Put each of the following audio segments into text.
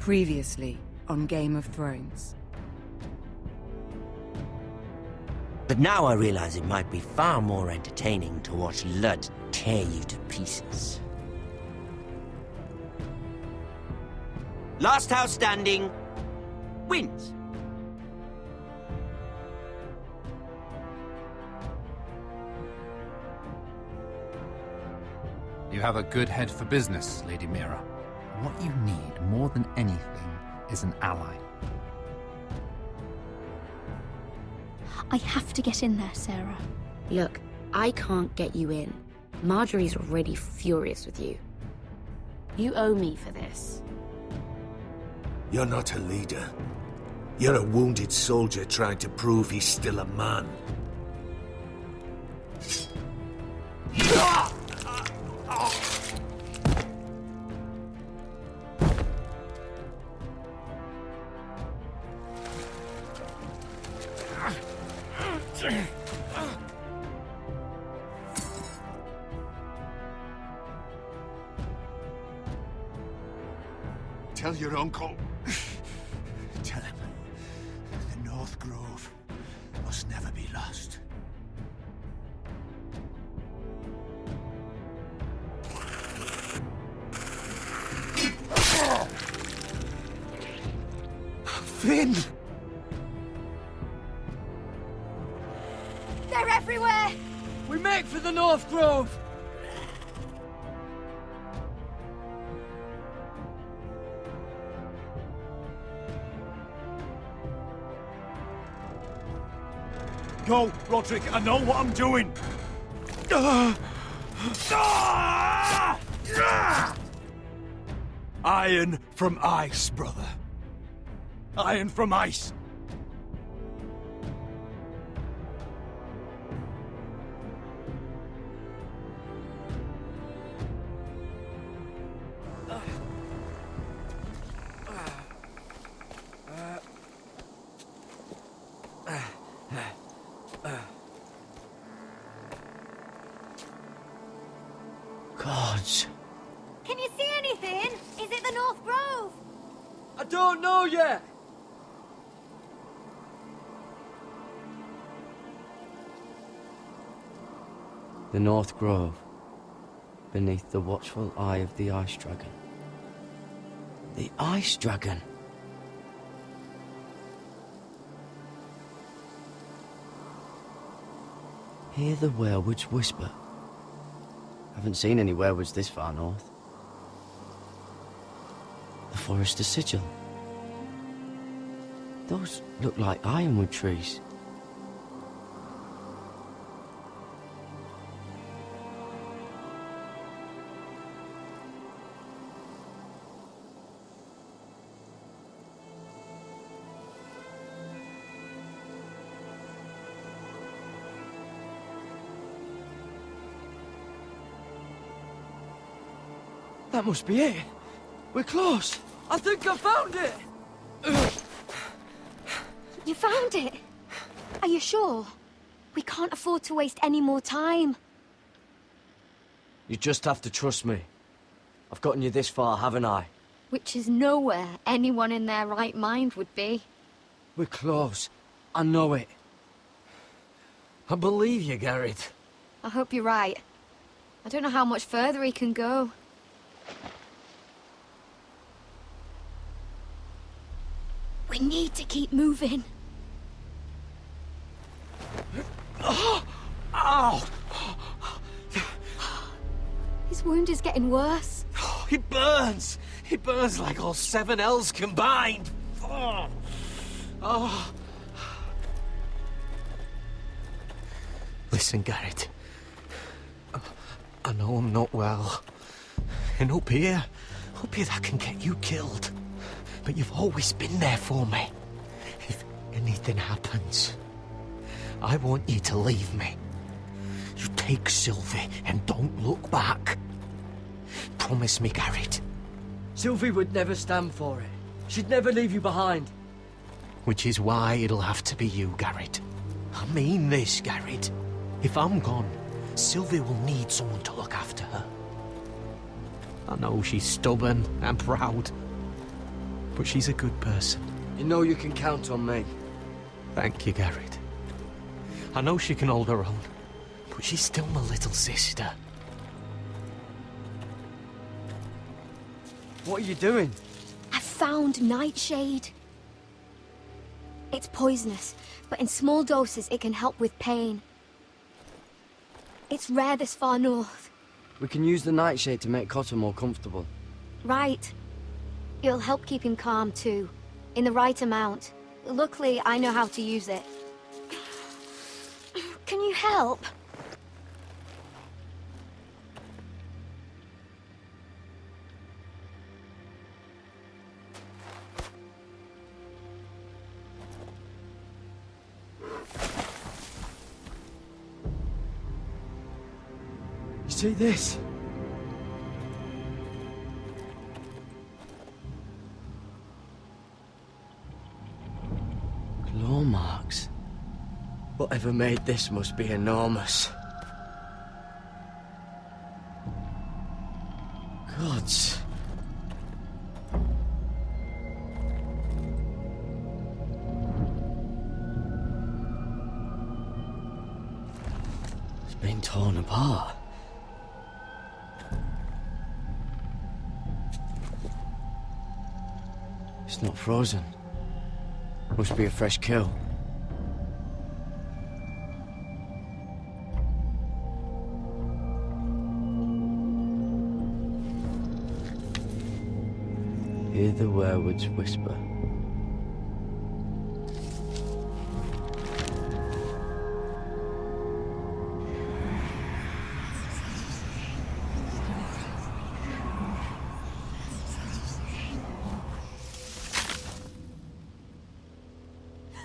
Previously on Game of Thrones. But now I realize it might be far more entertaining to watch Lud tear you to pieces. Last house standing wins. You have a good head for business, Lady Mira. What you need more than anything is an ally. I have to get in there, Sarah. Look, I can't get you in. Marjorie's already furious with you. You owe me for this. You're not a leader. You're a wounded soldier trying to prove he's still a man. Tell your uncle. Tell him the North Grove must never be lost. Finn! They're everywhere! We make for the North Grove! Go, Roderick, I know what I'm doing! Iron from ice, brother. Iron from ice. Gods. Can you see anything? Is it the North Grove? I don't know yet! The North Grove, beneath the watchful eye of the Ice Dragon. The Ice Dragon. Hear the werewoods whisper. Haven't seen any werewoods this far north. The Forester Sigil. Those look like ironwood trees. That must be it. We're close. I think I found it! You found it? Are you sure? We can't afford to waste any more time. You just have to trust me. I've gotten you this far, haven't I? Which is nowhere anyone in their right mind would be. We're close. I know it. I believe you, Garrett. I hope you're right. I don't know how much further he can go. We need to keep moving. Ow! His wound is getting worse. He burns! He burns like all 7 L's combined! Oh. Listen, Garrett. I know I'm not well. And up here that can get you killed. But you've always been there for me. If anything happens, I want you to leave me. You take Sylvie and don't look back. Promise me, Garrett. Sylvie would never stand for it. She'd never leave you behind. Which is why it'll have to be you, Garrett. I mean this, Garrett. If I'm gone, Sylvie will need someone to look after her. I know she's stubborn and proud, but she's a good person. You know you can count on me. Thank you, Garrett. I know she can hold her own, but she's still my little sister. What are you doing? I found Nightshade. It's poisonous, but in small doses it can help with pain. It's rare this far north. We can use the nightshade to make Cotter more comfortable. Right. It'll help keep him calm too, in the right amount. Luckily, I know how to use it. Can you help? You see this? Claw marks. Whatever made this must be enormous. Gods. It's been torn apart. It's not frozen. Must be a fresh kill. Hear the werewolves whisper.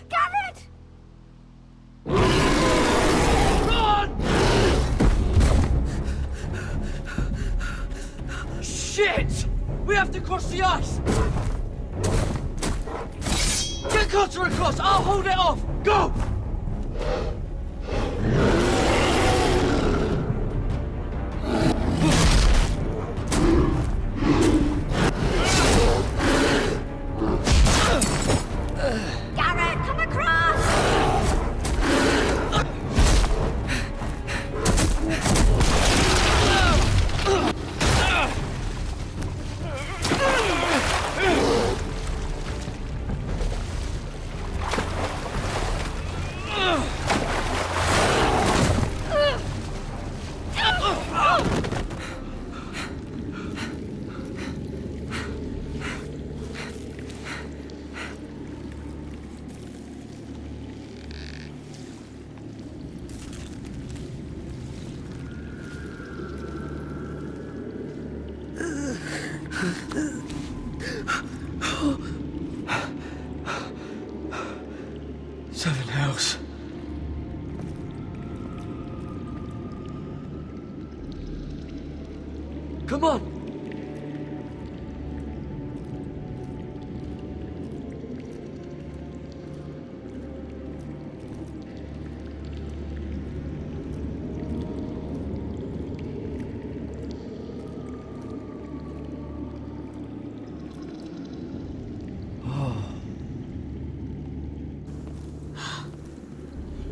Garrett! Shit! We have to cross the ice! Get Cotter across! I'll hold it off! Go! Garrett, come across! Seven hells. Come on!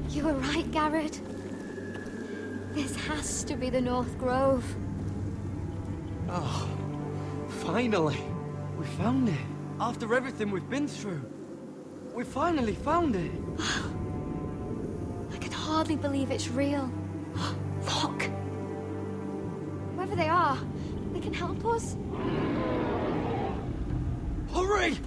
You were right, Garrett. This has to be the North Grove. Oh, finally! We found it. After everything we've been through. We finally found it. I can hardly believe it's real. Look! Whoever they are, they can help us. Hurry!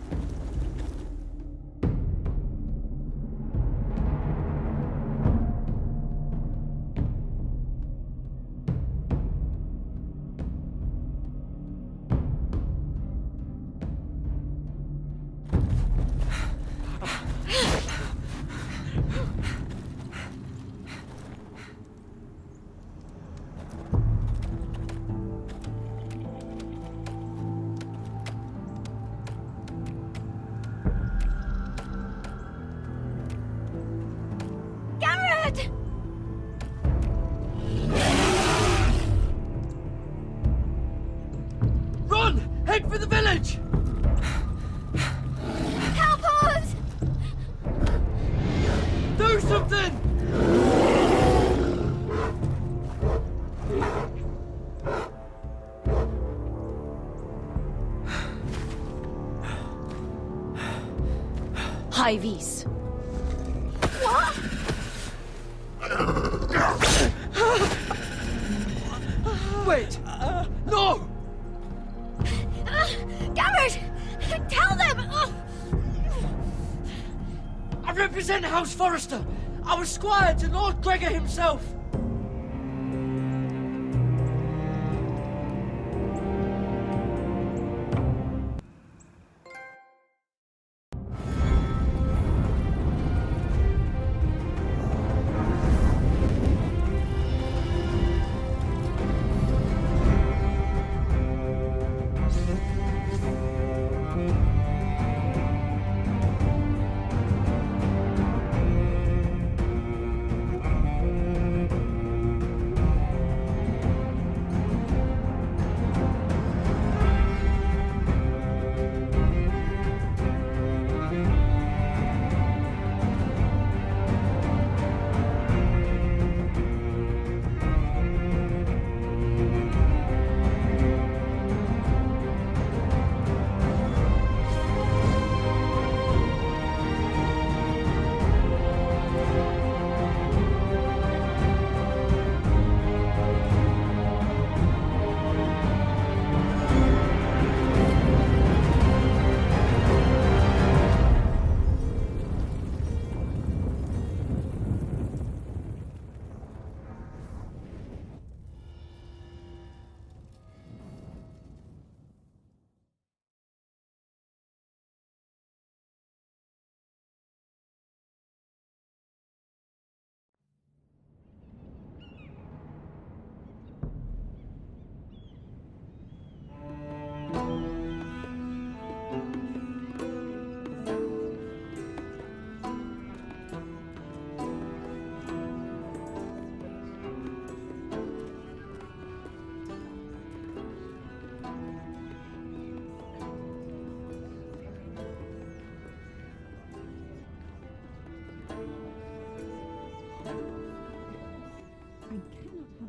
High vis. Wait! No! Garrett! Tell them! I represent House Forrester. I was squire to Lord Gregor himself.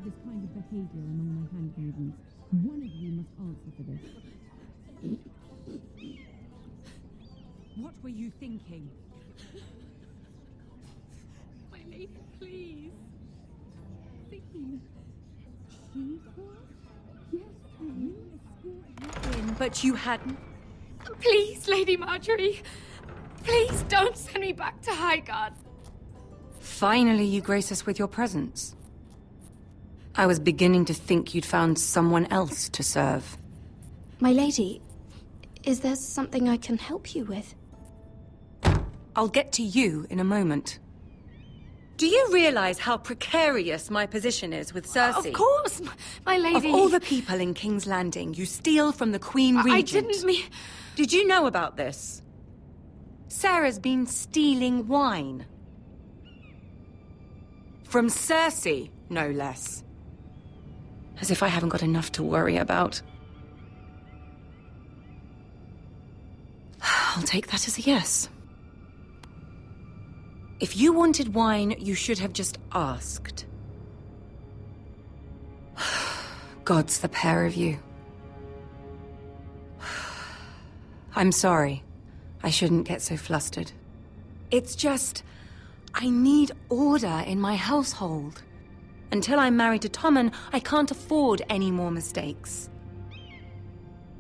this kind of behavior among my handmaidens. One of you must answer for this. What were you thinking? My lady, please. Thinking. She was? Yes, you escort her in, But you hadn't. Please, Lady Marjorie. Please don't send me back to Highgarden. Finally, you grace us with your presence. I was beginning to think you'd found someone else to serve. My lady, is there something I can help you with? I'll get to you in a moment. Do you realize how precarious my position is with Cersei? Of course, my lady. Of all the people in King's Landing, you steal from the Queen Regent. I didn't mean... Did you know about this? Sarah's been stealing wine. From Cersei, no less. As if I haven't got enough to worry about. I'll take that as a yes. If you wanted wine, you should have just asked. Gods, the pair of you. I'm sorry. I shouldn't get so flustered. It's just... I need order in my household. Until I'm married to Tommen, I can't afford any more mistakes.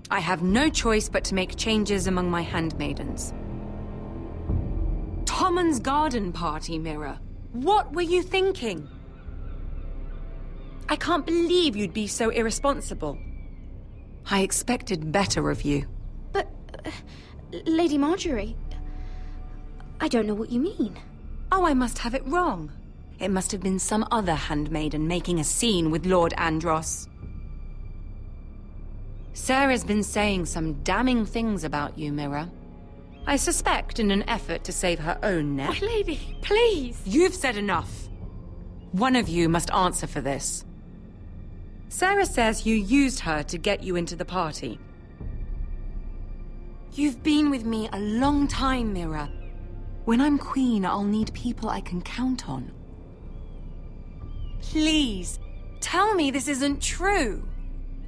I have no choice but to make changes among my handmaidens. Tommen's garden party, Mira. What were you thinking? I can't believe you'd be so irresponsible. I expected better of you. But, Lady Marjorie, I don't know what you mean. Oh, I must have it wrong. It must have been some other handmaiden making a scene with Lord Andros. Sarah's been saying some damning things about you, Mira. I suspect in an effort to save her own neck. My lady, please. You've said enough. One of you must answer for this. Sarah says you used her to get you into the party. You've been with me a long time, Mira. When I'm queen, I'll need people I can count on. Please, tell me this isn't true.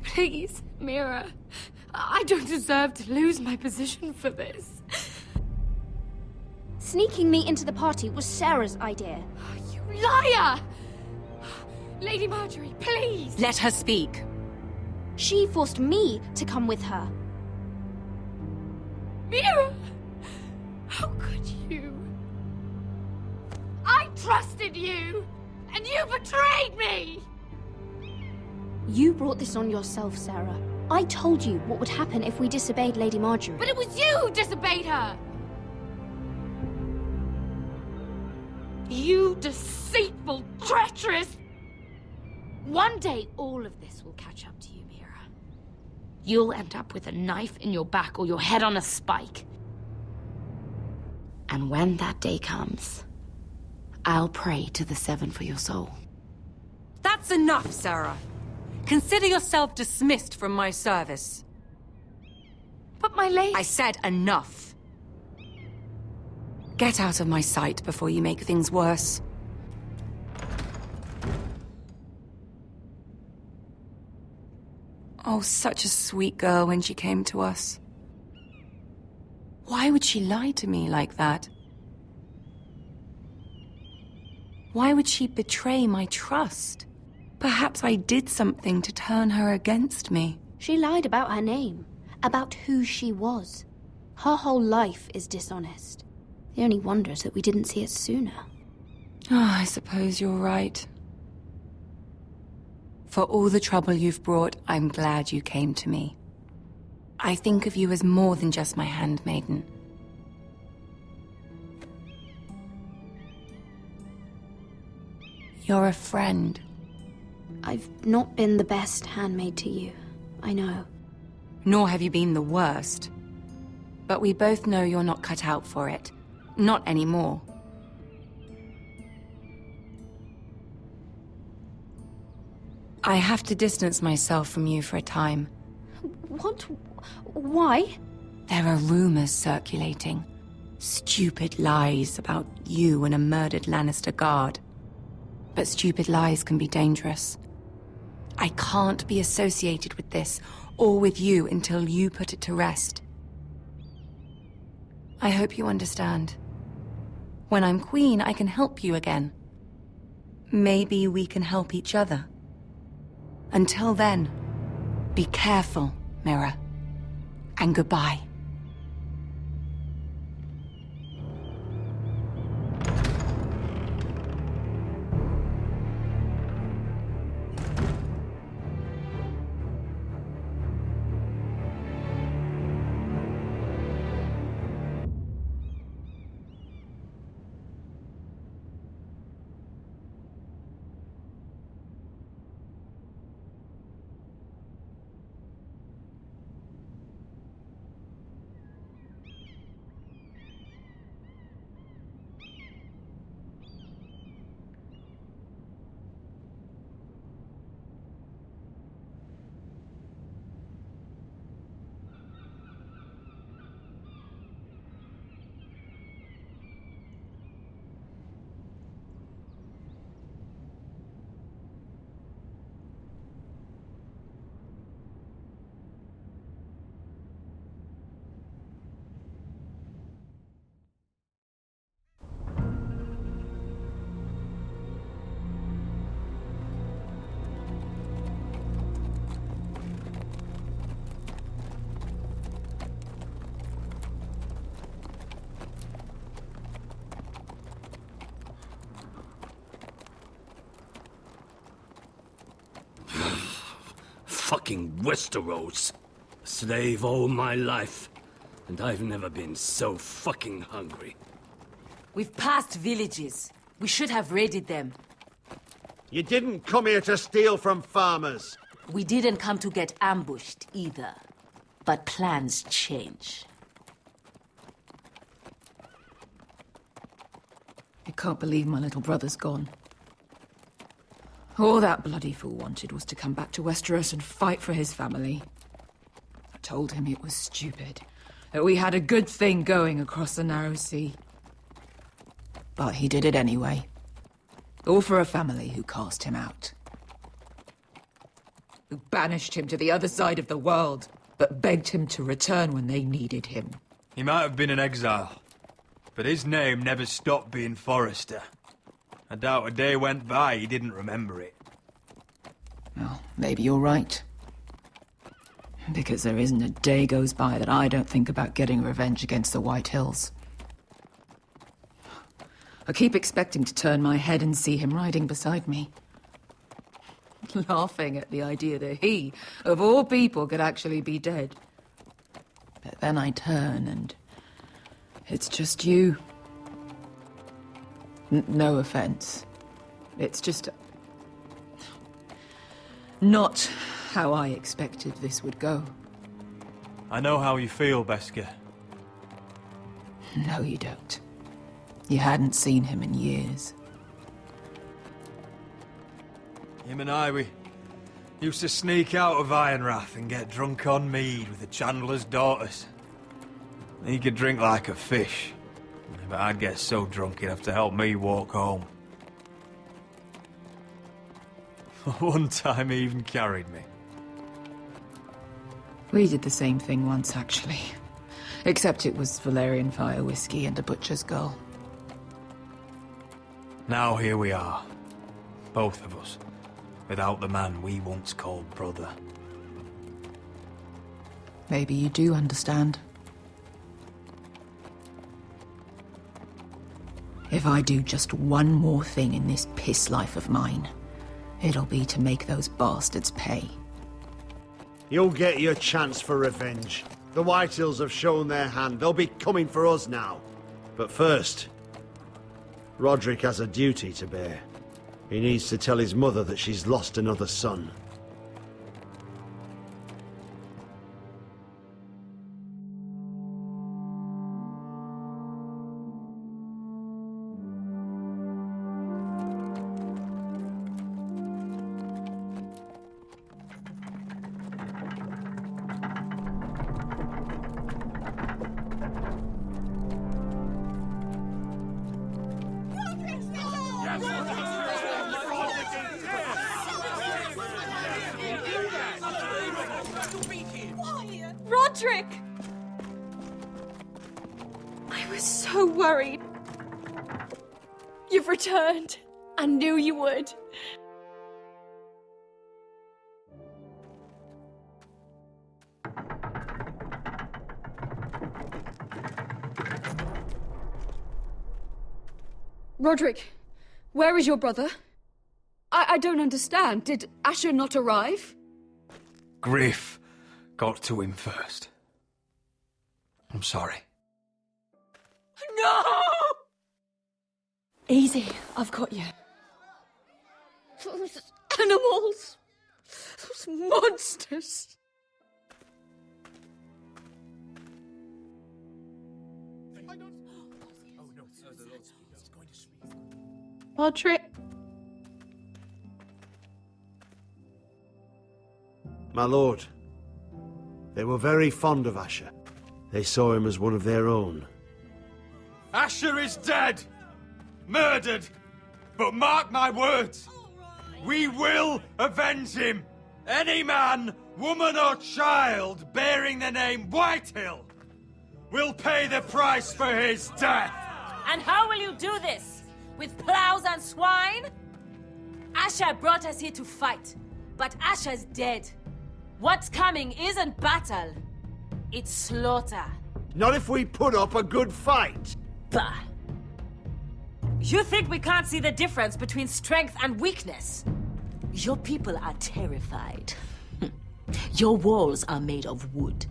Please, Mira. I don't deserve to lose my position for this. Sneaking me into the party was Sarah's idea. You liar! Lady Marjorie, please! Let her speak. She forced me to come with her. Mira! How could you? I trusted you! And you betrayed me! You brought this on yourself, Sarah. I told you what would happen if we disobeyed Lady Marjorie. But it was you who disobeyed her! You deceitful, treacherous... One day, all of this will catch up to you, Mira. You'll end up with a knife in your back or your head on a spike. And when that day comes, I'll pray to the Seven for your soul. That's enough, Sarah. Consider yourself dismissed from my service. But my lady... I said enough. Get out of my sight before you make things worse. Oh, such a sweet girl when she came to us. Why would she lie to me like that? Why would she betray my trust? Perhaps I did something to turn her against me. She lied about her name, about who she was. Her whole life is dishonest. The only wonder is that we didn't see it sooner. Oh, I suppose you're right. For all the trouble you've brought, I'm glad you came to me. I think of you as more than just my handmaiden. You're a friend. I've not been the best handmaid to you, I know. Nor have you been the worst. But we both know you're not cut out for it. Not anymore. I have to distance myself from you for a time. What? Why? There are rumors circulating. Stupid lies about you and a murdered Lannister guard. But stupid lies can be dangerous. I can't be associated with this, or with you, until you put it to rest. I hope you understand. When I'm queen, I can help you again. Maybe we can help each other. Until then, be careful, Mira. And goodbye. Fucking Westeros. Slave all my life, and I've never been so fucking hungry. We've passed villages. We should have raided them. You didn't come here to steal from farmers. We didn't come to get ambushed either. But plans change. I can't believe my little brother's gone. All that bloody fool wanted was to come back to Westeros and fight for his family. I told him it was stupid, that we had a good thing going across the narrow sea. But he did it anyway. All for a family who cast him out. Who banished him to the other side of the world, but begged him to return when they needed him. He might have been in exile, but his name never stopped being Forrester. I doubt a day went by he didn't remember it. Well, maybe you're right. Because there isn't a day goes by that I don't think about getting revenge against the White Hills. I keep expecting to turn my head and see him riding beside me. Laughing at the idea that he, of all people, could actually be dead. But then I turn and it's just you. No offense. It's just not how I expected this would go. I know how you feel, Beskar. No, you don't. You hadn't seen him in years. Him and I, we used to sneak out of Ironrath and get drunk on mead with the Chandler's daughters. He could drink like a fish, but I'd get so drunk he'd have to help me walk home. One time he even carried me. We did the same thing once, actually. Except it was Valerian fire whiskey and a butcher's girl. Now here we are, both of us, without the man we once called brother. Maybe you do understand. If I do just one more thing in this piss life of mine, it'll be to make those bastards pay. You'll get your chance for revenge. The Whitehills have shown their hand. They'll be coming for us now. But first, Roderick has a duty to bear. He needs to tell his mother that she's lost another son. Roderick! I was so worried. You've returned. I knew you would. Roderick, where is your brother? I don't understand. Did Asher not arrive? Griff got to him first. I'm sorry. No! Easy, I've got you. Those animals. Those monsters. Roderick. My lord, they were very fond of Asher. They saw him as one of their own. Asher is dead! Murdered! But mark my words! We will avenge him! Any man, woman or child bearing the name Whitehill will pay the price for his death! And how will you do this? With plows and swine? Asher brought us here to fight, but Asher's dead. What's coming isn't battle, it's slaughter. Not if we put up a good fight. Bah! You think we can't see the difference between strength and weakness? Your people are terrified. Your walls are made of wood.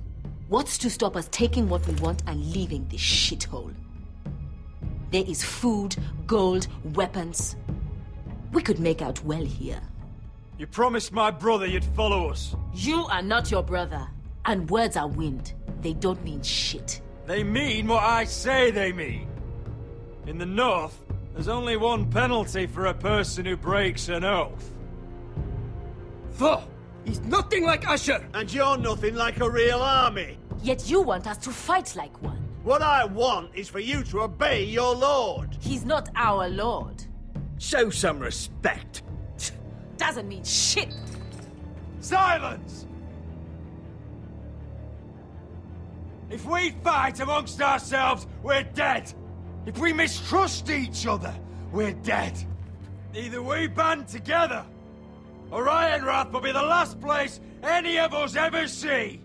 What's to stop us taking what we want and leaving this shithole? There is food, gold, weapons. We could make out well here. You promised my brother you'd follow us. You are not your brother. And words are wind. They don't mean shit. They mean what I say they mean. In the North, there's only one penalty for a person who breaks an oath. Thor! He's nothing like Asher! And you're nothing like a real army! Yet you want us to fight like one. What I want is for you to obey your lord! He's not our lord. Show some respect. Doesn't mean shit. Silence! If we fight amongst ourselves, we're dead! If we mistrust each other, we're dead. Either we band together, or Ironwrath will be the last place any of us ever see.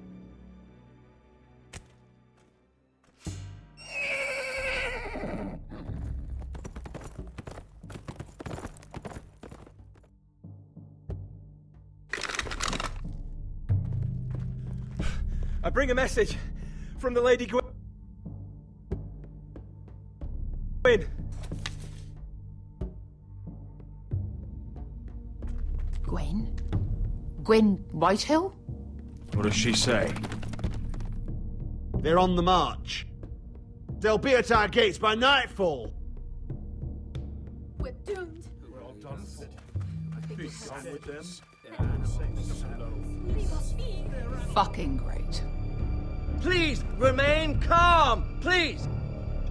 I bring a message from the Lady Gwen. Gwen? Gwen Whitehill? What does she say? They're on the march. They'll be at our gates by nightfall. We're doomed. We're all done for. With them. Fucking great. Please, remain calm, please!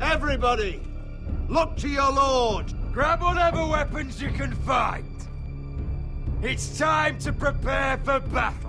Everybody, look to your lord! Grab whatever weapons you can find. It's time to prepare for battle.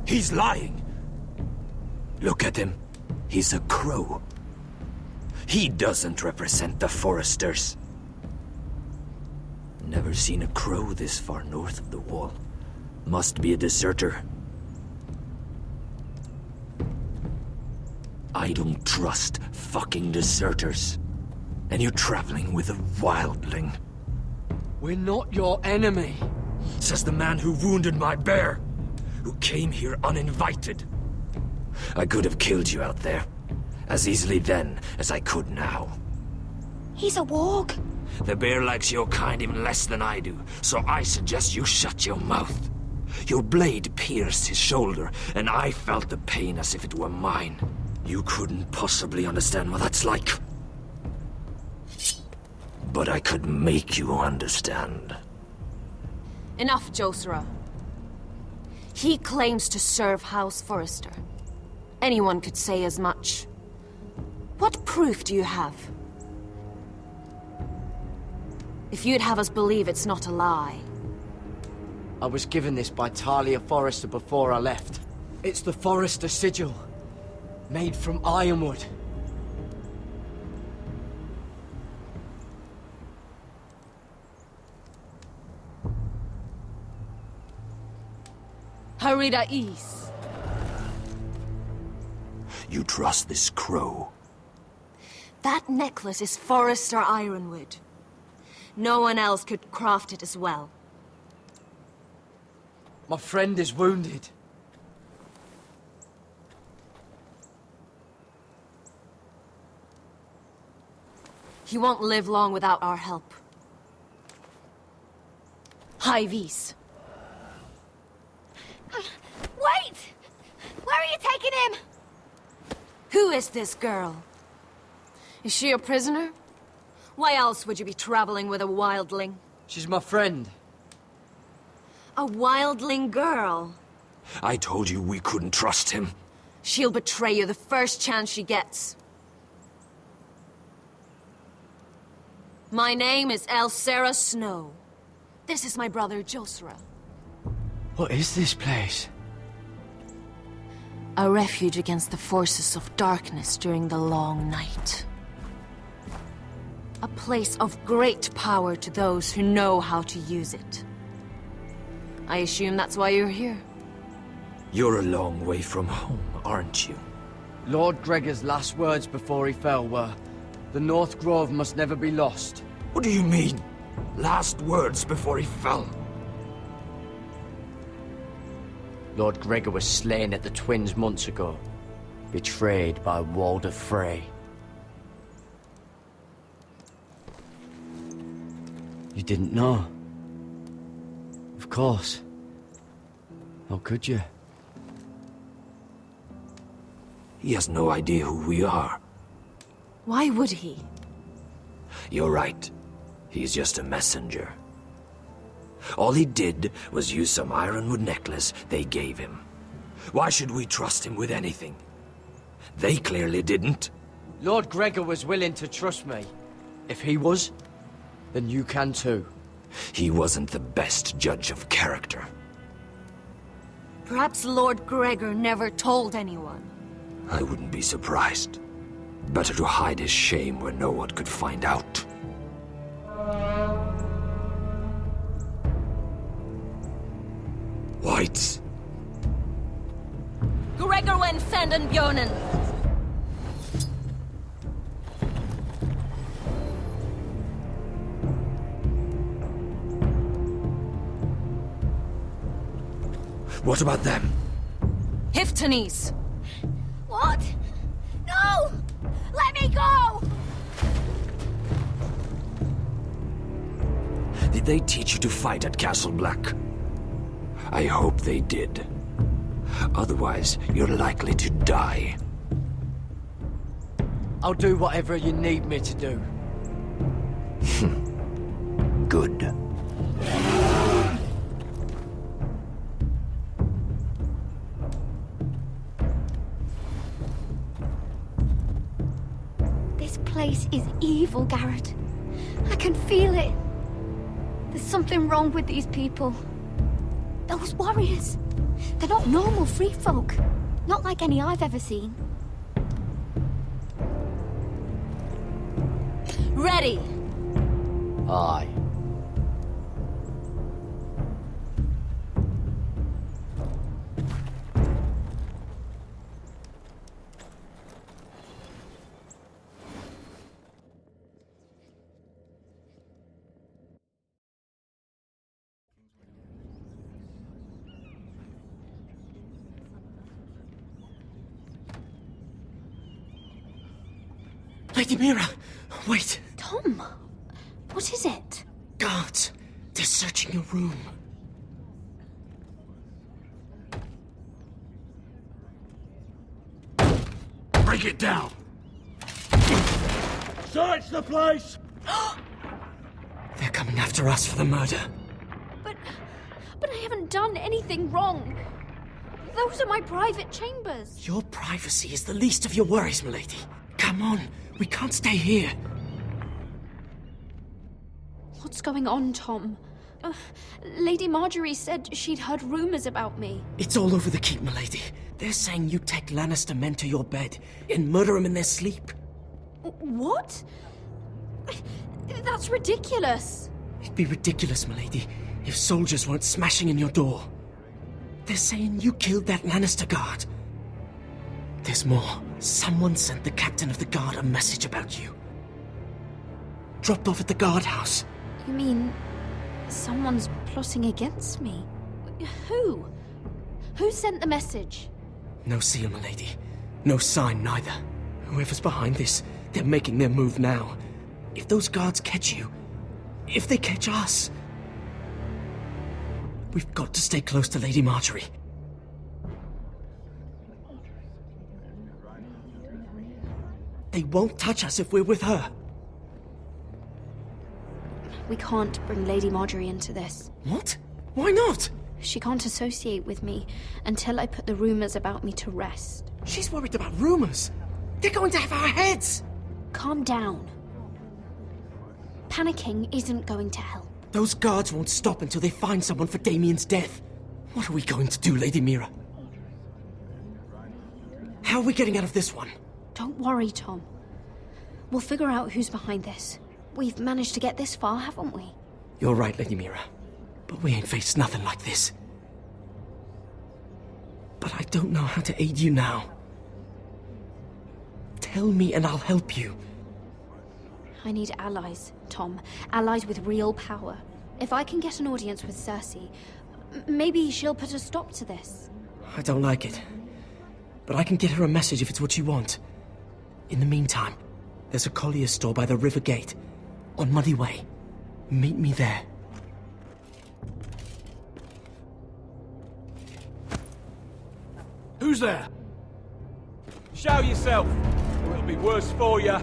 He's lying. Look at him. He's a crow. He doesn't represent the Foresters. Never seen a crow this far north of the wall. Must be a deserter. I don't trust fucking deserters. And you're traveling with a wildling. We're not your enemy. Says the man who wounded my bear. Who came here uninvited. I could have killed you out there. As easily then as I could now. He's a warg. The bear likes your kind even less than I do, so I suggest you shut your mouth. Your blade pierced his shoulder, and I felt the pain as if it were mine. You couldn't possibly understand what that's like. But I could make you understand. Enough, Josera. He claims to serve House Forrester. Anyone could say as much. What proof do you have? If you'd have us believe it's not a lie. I was given this by Talia Forrester before I left. It's the Forrester sigil, made from ironwood. Harida East. You trust this crow? That necklace is Forrester ironwood. No one else could craft it as well. My friend is wounded. He won't live long without our help. High Vis. Wait! Where are you taking him? Who is this girl? Is she a prisoner? Why else would you be traveling with a wildling? She's my friend. A wildling girl? I told you we couldn't trust him. She'll betray you the first chance she gets. My name is Elsera Snow. This is my brother, Josera. What is this place? A refuge against the forces of darkness during the long night. A place of great power to those who know how to use it. I assume that's why you're here. You're a long way from home, aren't you? Lord Gregor's last words before he fell were, "The North Grove must never be lost." What do you mean? Last words before he fell? Lord Gregor was slain at the Twins months ago, betrayed by Walder Frey. You didn't know? Of course. How could you? He has no idea who we are. Why would he? You're right. He's just a messenger. All he did was use some ironwood necklace they gave him. Why should we trust him with anything? They clearly didn't. Lord Gregor was willing to trust me. If he was, then you can too. He wasn't the best judge of character. Perhaps Lord Gregor never told anyone. I wouldn't be surprised. Better to hide his shame where no one could find out. Whites. Gregor went fanden bjonen. What about them? Hiftanes. What? No! Let me go! Did they teach you to fight at Castle Black? I hope they did. Otherwise, you're likely to die. I'll do whatever you need me to do. Good. This place is evil, Garrett. I can feel it. There's something wrong with these people. Those warriors. They're not normal free folk. Not like any I've ever seen. Ready! Aye. Lady Mira, wait. Tom, what is it? Guards, they're searching your room. Break it down! Search the place! They're coming after us for the murder. But I haven't done anything wrong. Those are my private chambers. Your privacy is the least of your worries, milady. Come on, we can't stay here. What's going on, Tom? Lady Marjorie said she'd heard rumors about me. It's all over the keep, milady. They're saying you take Lannister men to your bed and murder them in their sleep. What? That's ridiculous. It'd be ridiculous, milady, if soldiers weren't smashing in your door. They're saying you killed that Lannister guard. There's more. Someone sent the captain of the guard a message about you. Dropped off at the guardhouse. You mean someone's plotting against me? Who? Who sent the message? No seal, milady. No sign, neither. Whoever's behind this, they're making their move now. If those guards catch you, if they catch us, we've got to stay close to Lady Marjorie. They won't touch us if we're with her. We can't bring Lady Marjorie into this. What? Why not? She can't associate with me until I put the rumors about me to rest. She's worried about rumors. They're going to have our heads. Calm down. Panicking isn't going to help. Those guards won't stop until they find someone for Damien's death. What are we going to do, Lady Mira? How are we getting out of this one? Don't worry, Tom. We'll figure out who's behind this. We've managed to get this far, haven't we? You're right, Lady Mira. But we ain't faced nothing like this. But I don't know how to aid you now. Tell me and I'll help you. I need allies, Tom. Allies with real power. If I can get an audience with Cersei, maybe she'll put a stop to this. I don't like it. But I can get her a message if it's what you want. In the meantime, there's a collier's store by the river gate. On Muddy Way. Meet me there. Who's there? Show yourself, or it'll be worse for you.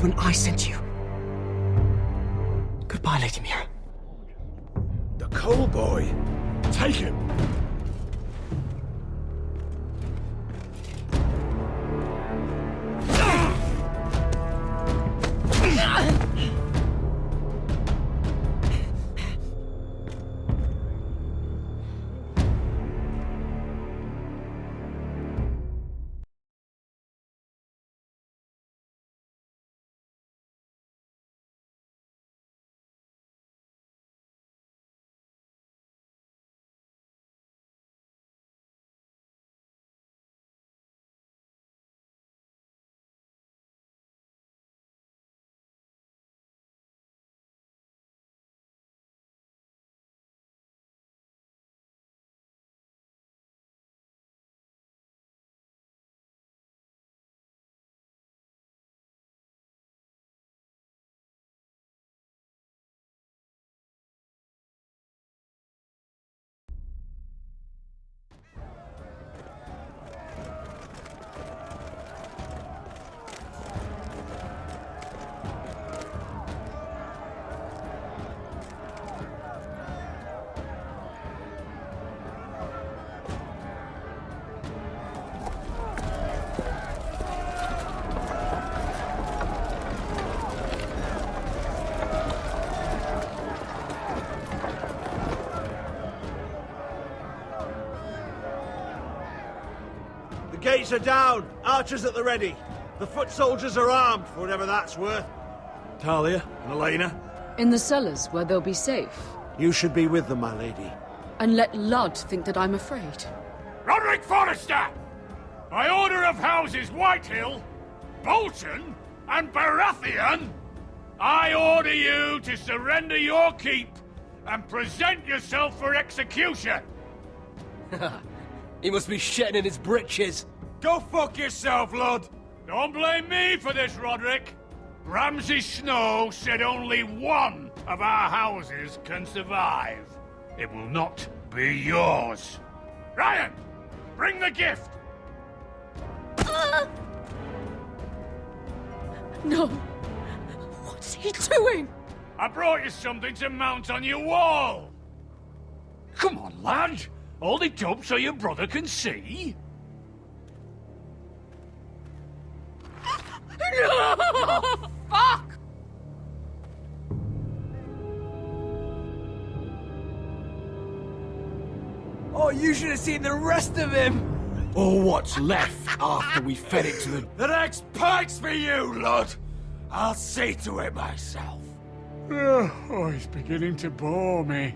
movement I sent you. Goodbye, Lady Mira. The coal boy. Take him. The gates are down. Archers at the ready. The foot soldiers are armed, for whatever that's worth. Talia and Elena? In the cellars, where they'll be safe. You should be with them, my lady. And let Ludd think that I'm afraid. Roderick Forrester! By order of Houses Whitehill, Bolton, and Baratheon, I order you to surrender your keep and present yourself for execution! He must be shitting in his britches. Go fuck yourself, Ludd! Don't blame me for this, Roderick. Ramsay Snow said only one of our houses can survive. It will not be yours. Ryan, bring the gift! No. What's he doing? I brought you something to mount on your wall. Come on, lad. Hold it up so your brother can see. No! Fuck! Oh, you should have seen the rest of him! Or what's left after we fed it to the... The next pike's for you, Lud. I'll see to it myself. Oh, he's beginning to bore me.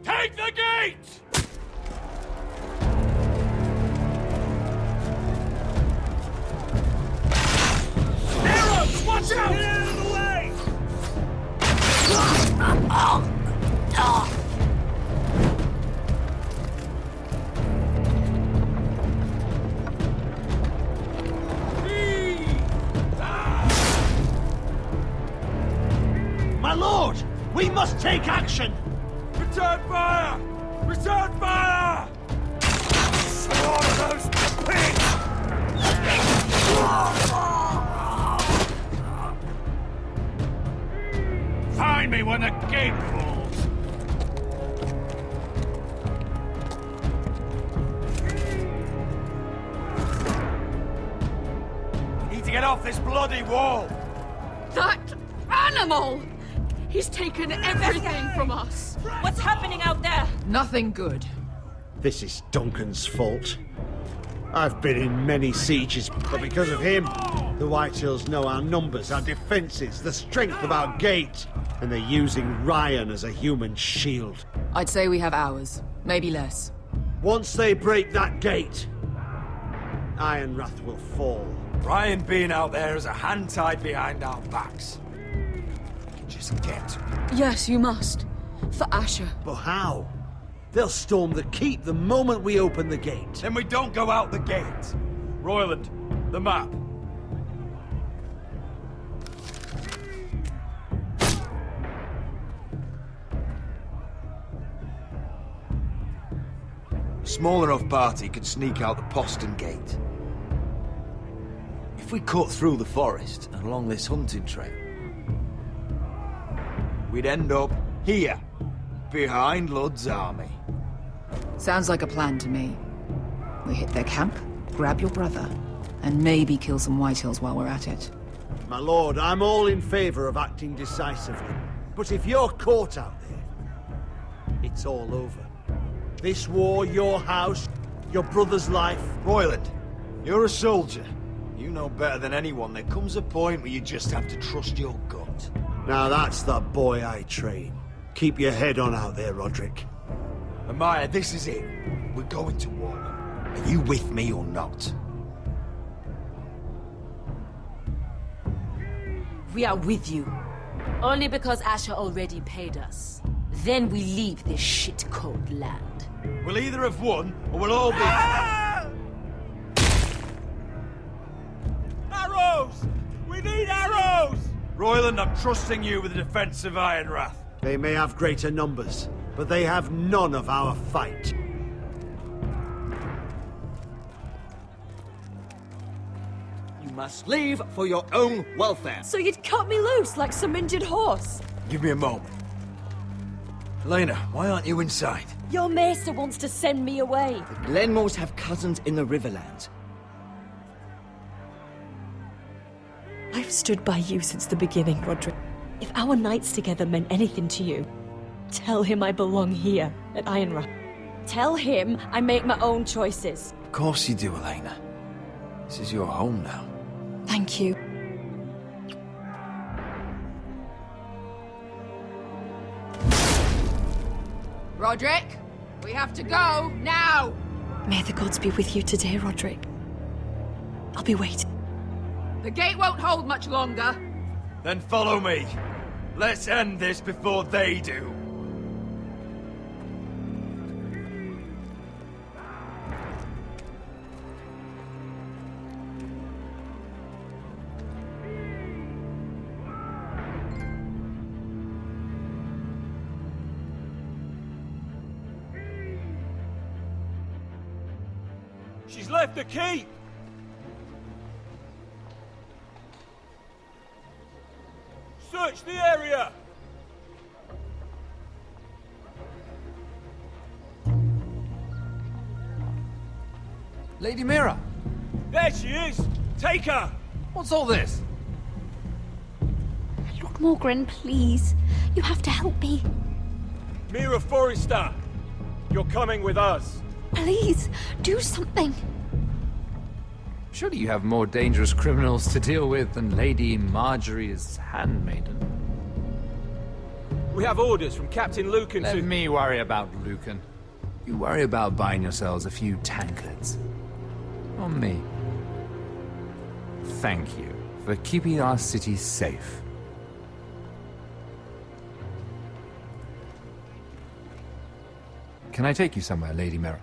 Take the gate! Arrows! Watch out! Get out of the way! My lord! We must take action! Return fire! Return fire! All of those pigs! Find me when the gate falls! We need to get off this bloody wall! That animal! He's taken everything from us. What's happening out there? Nothing good. This is Duncan's fault. I've been in many sieges, but because of him, the Whitehills know our numbers, our defenses, the strength of our gate, and they're using Ryan as a human shield. I'd say we have hours, maybe less. Once they break that gate, Ironrath will fall. Ryan being out there is a hand tied behind our backs. Just get. Yes, you must. For Asher. But how? They'll storm the keep the moment we open the gate. Then we don't go out the gate. Royland, the map. Small enough party could sneak out the postern gate. If if we cut through the forest and along this hunting trail, we'd end up here, behind Ludd's army. Sounds like a plan to me. We hit their camp, grab your brother, and maybe kill some Whitehills while we're at it. My lord, I'm all in favor of acting decisively. But if you're caught out there, it's all over. This war, your house, your brother's life. Royland, you're a soldier. You know better than anyone there comes a point where you just have to trust your gut. Now that's the boy I train. Keep your head on out there, Roderick. Amaya, this is it. We're going to war. Are you with me or not? We are with you. Only because Asher already paid us. Then we leave this shit-cold land. We'll either have won, or we'll all be... Arrows! We need arrows! Royland, I'm trusting you with the defense of Ironrath. They may have greater numbers, but they have none of our fight. You must leave for your own welfare. So you'd cut me loose like some injured horse? Give me a moment. Elena, why aren't you inside? Your maester wants to send me away. The Glenmores have cousins in the Riverlands. I've stood by you since the beginning, Roderick. If our nights together meant anything to you, tell him I belong here at Ironrath. Tell him I make my own choices. Of course you do, Elena. This is your home now. Thank you. Roderick, we have to go, now! May the gods be with you today, Roderick. I'll be waiting. The gate won't hold much longer. Then follow me. Let's end this before they do. She's left the keep! Search the area! Lady Mira! There she is! Take her! What's all this? Lord Morgren, please. You have to help me. Mira Forrester! You're coming with us! Please, do something. Surely you have more dangerous criminals to deal with than Lady Marjorie's handmaiden. We have orders from Captain Lucan to... Let me worry about Lucan. You worry about buying yourselves a few tankards. On me. Thank you for keeping our city safe. Can I take you somewhere, Lady Mira?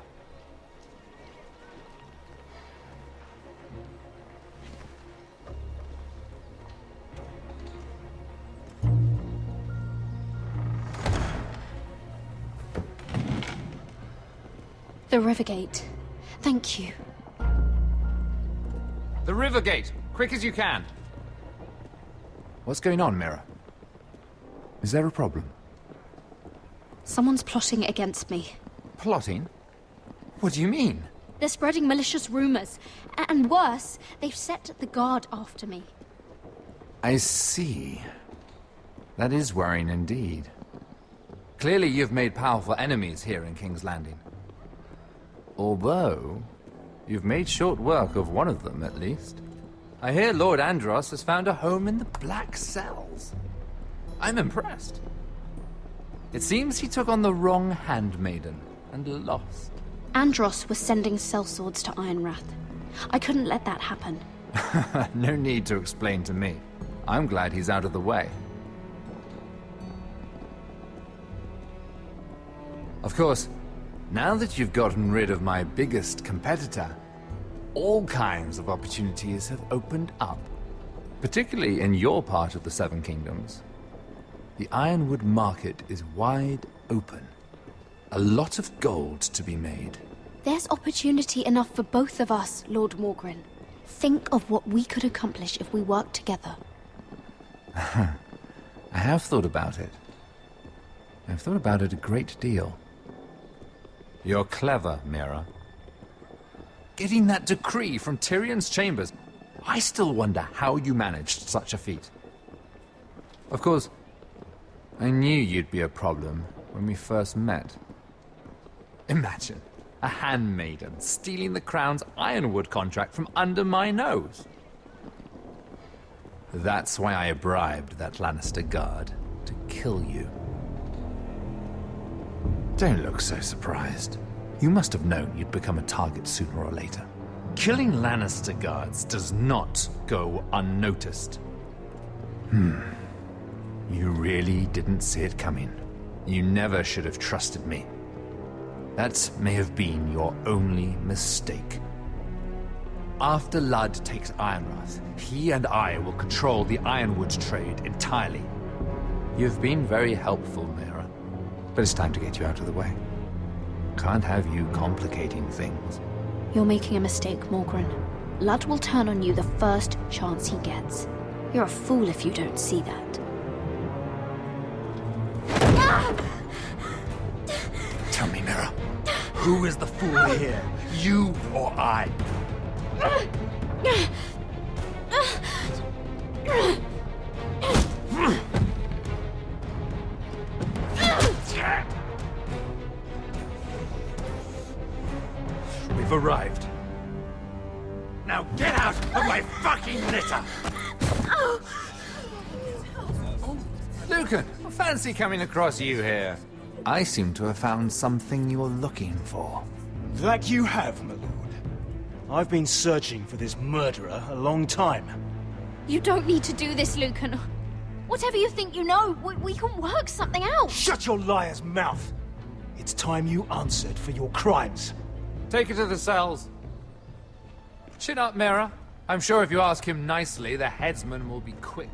The Rivergate. Thank you. The Rivergate! Quick as you can! What's going on, Mira? Is there a problem? Someone's plotting against me. Plotting? What do you mean? They're spreading malicious rumors. And worse, they've set the guard after me. I see. That is worrying indeed. Clearly you've made powerful enemies here in King's Landing. Although, you've made short work of one of them, at least. I hear Lord Andros has found a home in the Black Cells. I'm impressed. It seems he took on the wrong handmaiden and lost. Andros was sending sellswords to Ironrath. I couldn't let that happen. No need to explain to me. I'm glad he's out of the way. Of course, now that you've gotten rid of my biggest competitor, all kinds of opportunities have opened up. Particularly in your part of the Seven Kingdoms. The Ironwood market is wide open. A lot of gold to be made. There's opportunity enough for both of us, Lord Morgren. Think of what we could accomplish if we worked together. I have thought about it. I've thought about it a great deal. You're clever, Mira. Getting that decree from Tyrion's chambers, I still wonder how you managed such a feat. Of course, I knew you'd be a problem when we first met. Imagine a handmaiden stealing the crown's ironwood contract from under my nose. That's why I bribed that Lannister guard to kill you. Don't look so surprised. You must have known you'd become a target sooner or later. Killing Lannister guards does not go unnoticed. You really didn't see it coming. You never should have trusted me. That may have been your only mistake. After Ludd takes Ironrath, he and I will control the ironwood trade entirely. You've been very helpful, Mira, but it's time to get you out of the way. Can't have you complicating things. You're making a mistake, Morgryn. Ludd will turn on you the first chance he gets. You're a fool if you don't see that. Tell me, Mira, who is the fool here? You or I? We've arrived. Now get out of my fucking litter! Lucan, fancy coming across you here. I seem to have found something you're looking for. That you have, my lord. I've been searching for this murderer a long time. You don't need to do this, Lucan. Whatever you think you know, we can work something out. Shut your liar's mouth! It's time you answered for your crimes. Take her to the cells. Chin up, Mira. I'm sure if you ask him nicely, the headsman will be quick.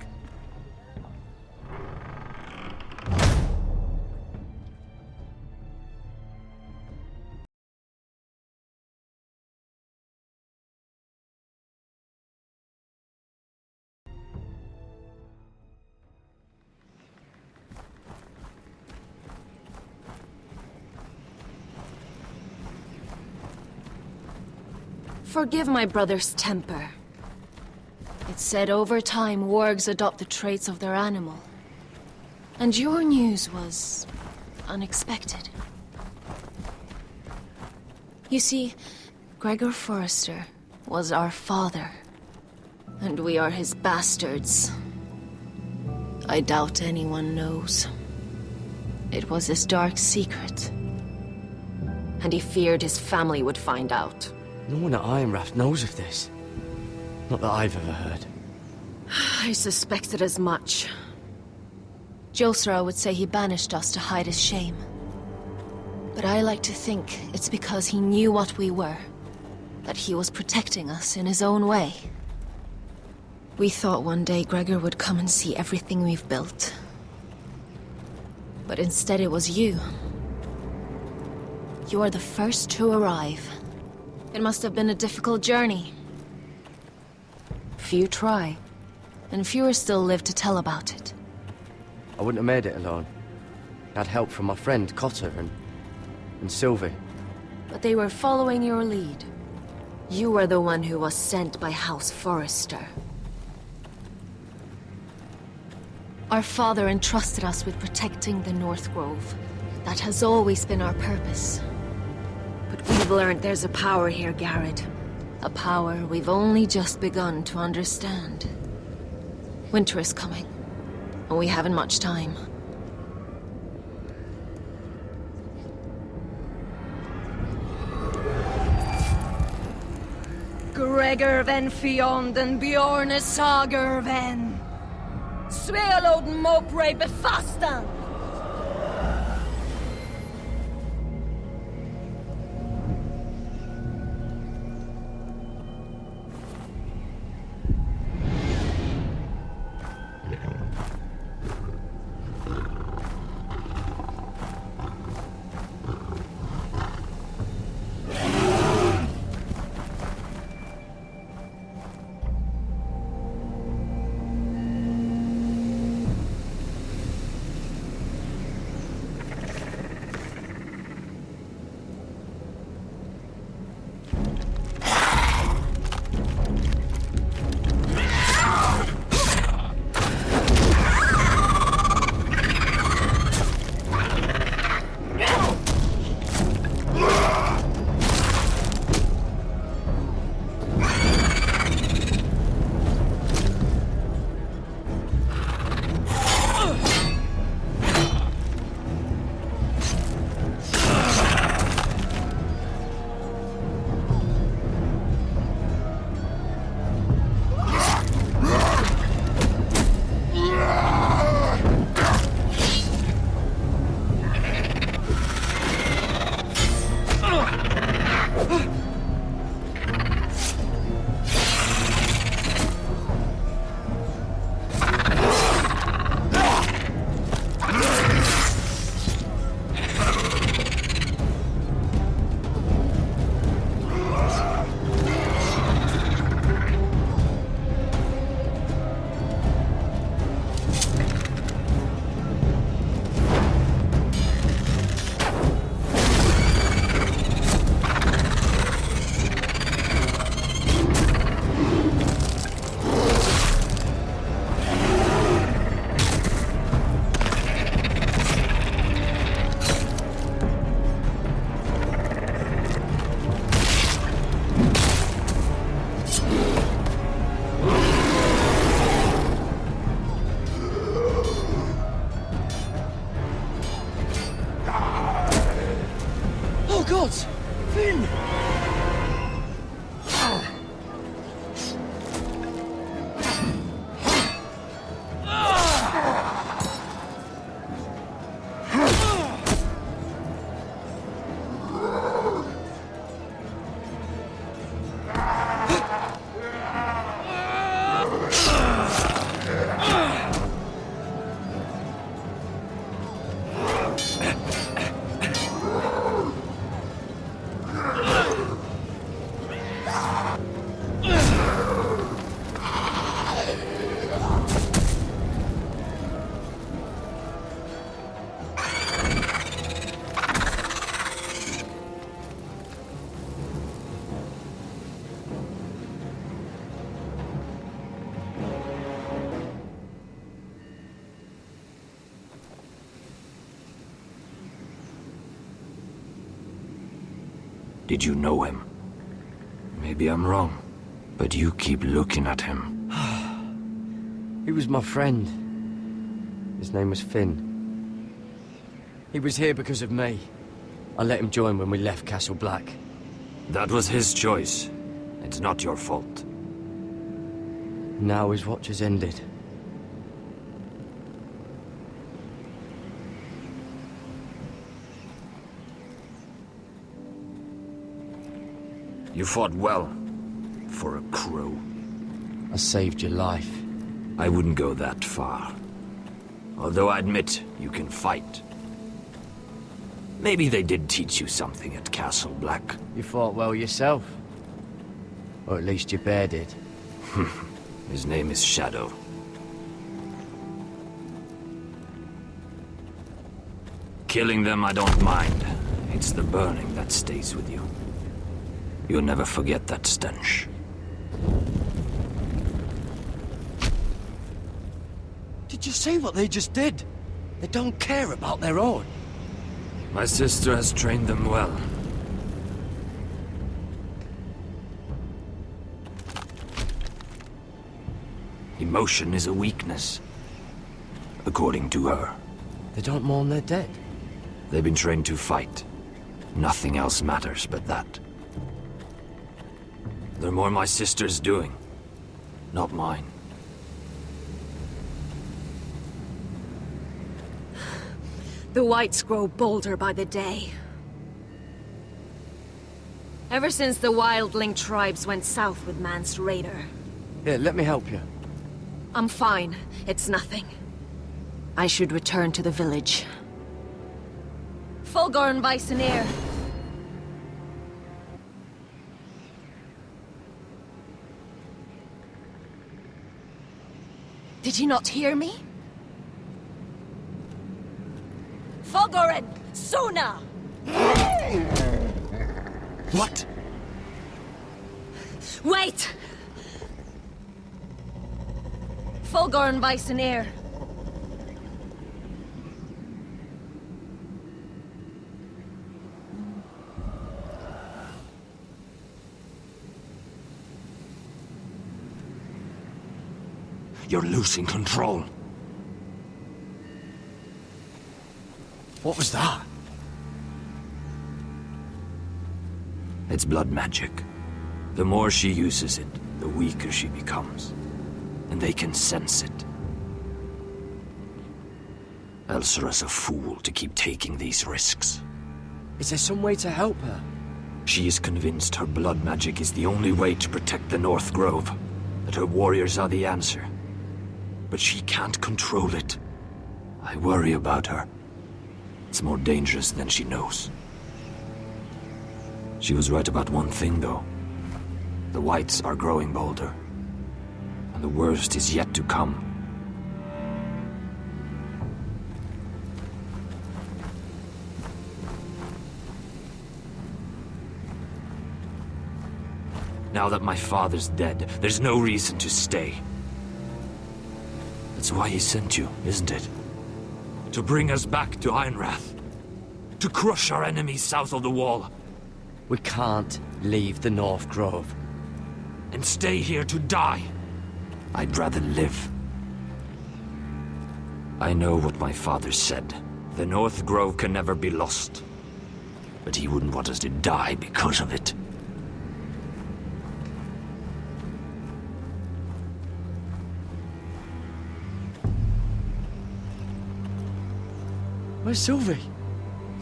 Forgive my brother's temper. It's said over time wargs adopt the traits of their animal. And your news was unexpected. You see, Gregor Forrester was our father, and we are his bastards. I doubt anyone knows. It was his dark secret, and he feared his family would find out. No one at Ironrath knows of this. Not that I've ever heard. I suspected as much. Josra would say he banished us to hide his shame. But I like to think it's because he knew what we were. That he was protecting us in his own way. We thought one day Gregor would come and see everything we've built. But instead it was you. You are the first to arrive. It must have been a difficult journey. Few try, and fewer still live to tell about it. I wouldn't have made it alone. I had help from my friend Cotter and Sylvie. But they were following your lead. You were the one who was sent by House Forrester. Our father entrusted us with protecting the North Grove. That has always been our purpose. But we've learned there's a power here, Garrett. A power we've only just begun to understand. Winter is coming, and we haven't much time. Gregor ven Fionn Bjorn Sager ven. Svealoden Mopre befastan. Oh, gods! Finn! Did you know him? Maybe I'm wrong, but you keep looking at him. He was my friend. His name was Finn. He was here because of me. I let him join when we left Castle Black. That was his choice. It's not your fault. Now his watch has ended. You fought well, for a crow. I saved your life. I wouldn't go that far. Although I admit, you can fight. Maybe they did teach you something at Castle Black. You fought well yourself. Or at least your bear did. His name is Shadow. Killing them I don't mind. It's the burning that stays with you. You'll never forget that stench. Did you see what they just did? They don't care about their own. My sister has trained them well. Emotion is a weakness, according to her. They don't mourn their dead. They've been trained to fight. Nothing else matters but that. They're more my sister's doing, not mine. The whites grow bolder by the day. Ever since the wildling tribes went south with Mance Raider. Here, let me help you. I'm fine. It's nothing. I should return to the village. Fulgorn Viceneer. Did you not hear me? Fulgorn! Suna! What? Wait! Fulgorn Viceneer. You're losing control. What was that? It's blood magic. The more she uses it, the weaker she becomes. And they can sense it. Elsera's a fool to keep taking these risks. Is there some way to help her? She is convinced her blood magic is the only way to protect the North Grove. That her warriors are the answer. But she can't control it. I worry about her. It's more dangerous than she knows. She was right about one thing, though. The whites are growing bolder. And the worst is yet to come. Now that my father's dead, there's no reason to stay. That's why he sent you, isn't it? To bring us back to Ironrath. To crush our enemies south of the Wall. We can't leave the North Grove. And stay here to die. I'd rather live. I know what my father said. The North Grove can never be lost. but he wouldn't want us to die because of it. Where's Sylvie?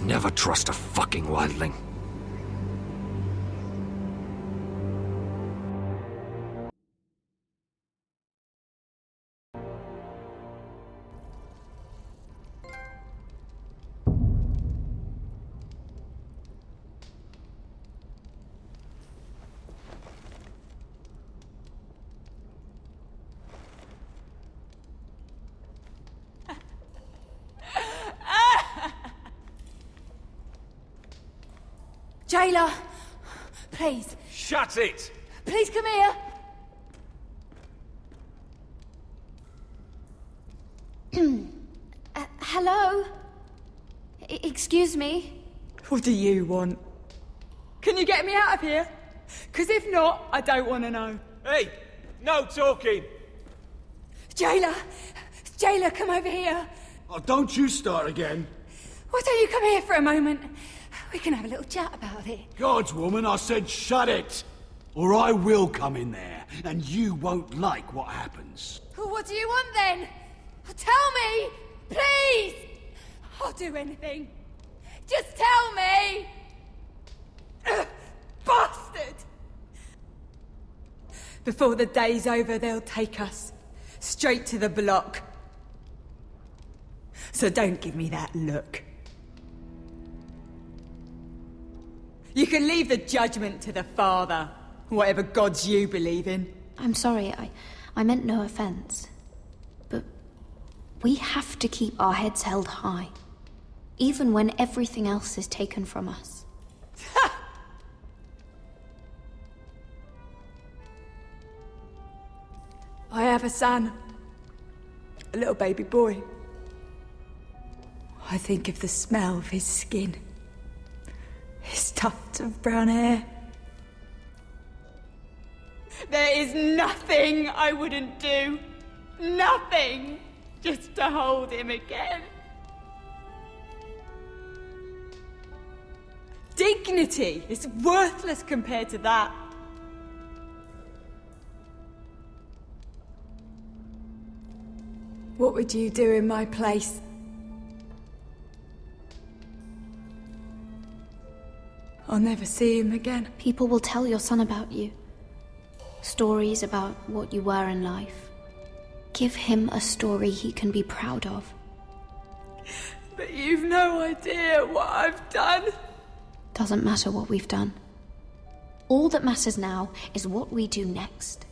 Never trust a fucking wildling. Jailer! Please. Shut it! Please come here! Hello? Excuse me? What do you want? Can you get me out of here? Because if not, I don't want to know. Hey! No talking! Jailer! Jailer, come over here! Oh, don't you start again. Why don't you come here for a moment? We can have a little chat about it. God's woman, I said shut it! Or I will come in there, and you won't like what happens. Well, what do you want then? Tell me! Please! I'll do anything. Just tell me! Bastard! Before the day's over, they'll take us straight to the block. So don't give me that look. You can leave the judgment to the Father, whatever gods you believe in. I'm sorry, I meant no offense. But we have to keep our heads held high, even when everything else is taken from us. I have a son, a little baby boy. I think of the smell of his skin, his tufts of brown hair. There is nothing I wouldn't do. Nothing. Just to hold him again. Dignity is worthless compared to that. What would you do in my place? I'll never see him again. People will tell your son about you. Stories about what you were in life. Give him a story he can be proud of. But you've no idea what I've done. Doesn't matter what we've done. All that matters now is what we do next.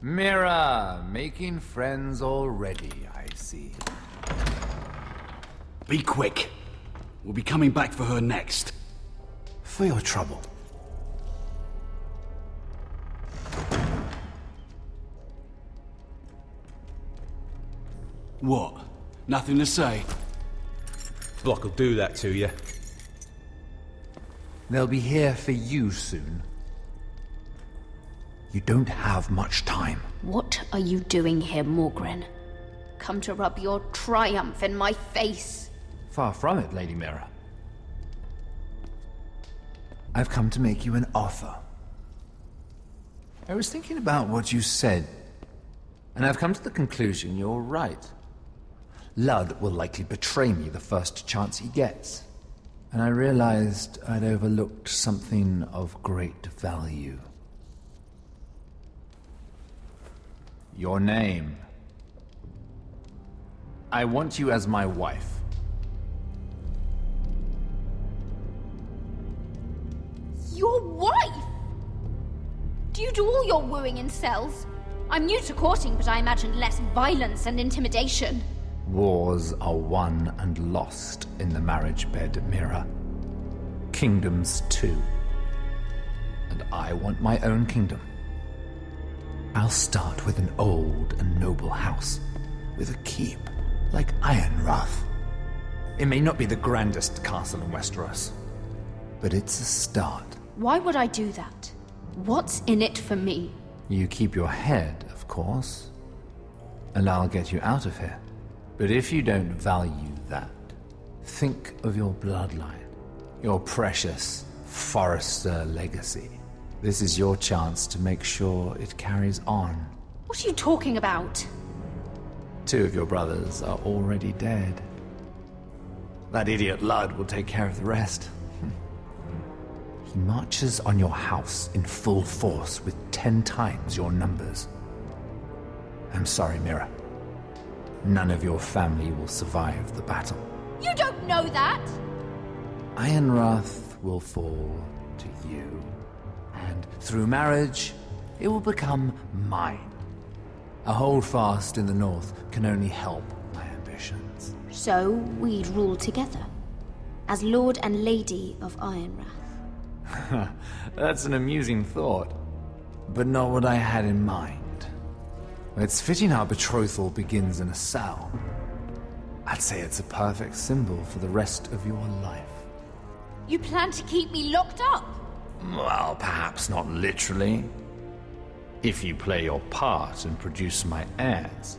Mira, making friends already, I see. Be quick. We'll be coming back for her next. For your trouble. What? Nothing to say? Block will do that to you. They'll be here for you soon. You don't have much time. What are you doing here, Morgren? Come to rub your triumph in my face. Far from it, Lady Mira. I've come to make you an offer. I was thinking about what you said, and I've come to the conclusion you're right. Ludd will likely betray me the first chance he gets. And I realized I'd overlooked something of great value. Your name. I want you as my wife. Your wife? Do you do all your wooing in cells? I'm new to courting, but I imagine less violence and intimidation. Wars are won and lost in the marriage bed, Mira. Kingdoms too. And I want my own kingdom. I'll start with an old and noble house, with a keep, like Ironrath. It may not be the grandest castle in Westeros, but it's a start. Why would I do that? What's in it for me? You keep your head, of course, and I'll get you out of here. But if you don't value that, think of your bloodline, your precious Forrester legacy. This is your chance to make sure it carries on. What are you talking about? 2 of your brothers are already dead. That idiot Ludd will take care of the rest. He marches on your house in full force with 10 times your numbers. I'm sorry, Mira. None of your family will survive the battle. You don't know that! Ironrath will fall to you, and through marriage, it will become mine. A holdfast in the north can only help my ambitions. So we'd rule together, as Lord and Lady of Ironrath. That's an amusing thought, but not what I had in mind. It's fitting our betrothal begins in a cell. I'd say it's a perfect symbol for the rest of your life. You plan to keep me locked up? Well, perhaps not literally. If you play your part and produce my heirs.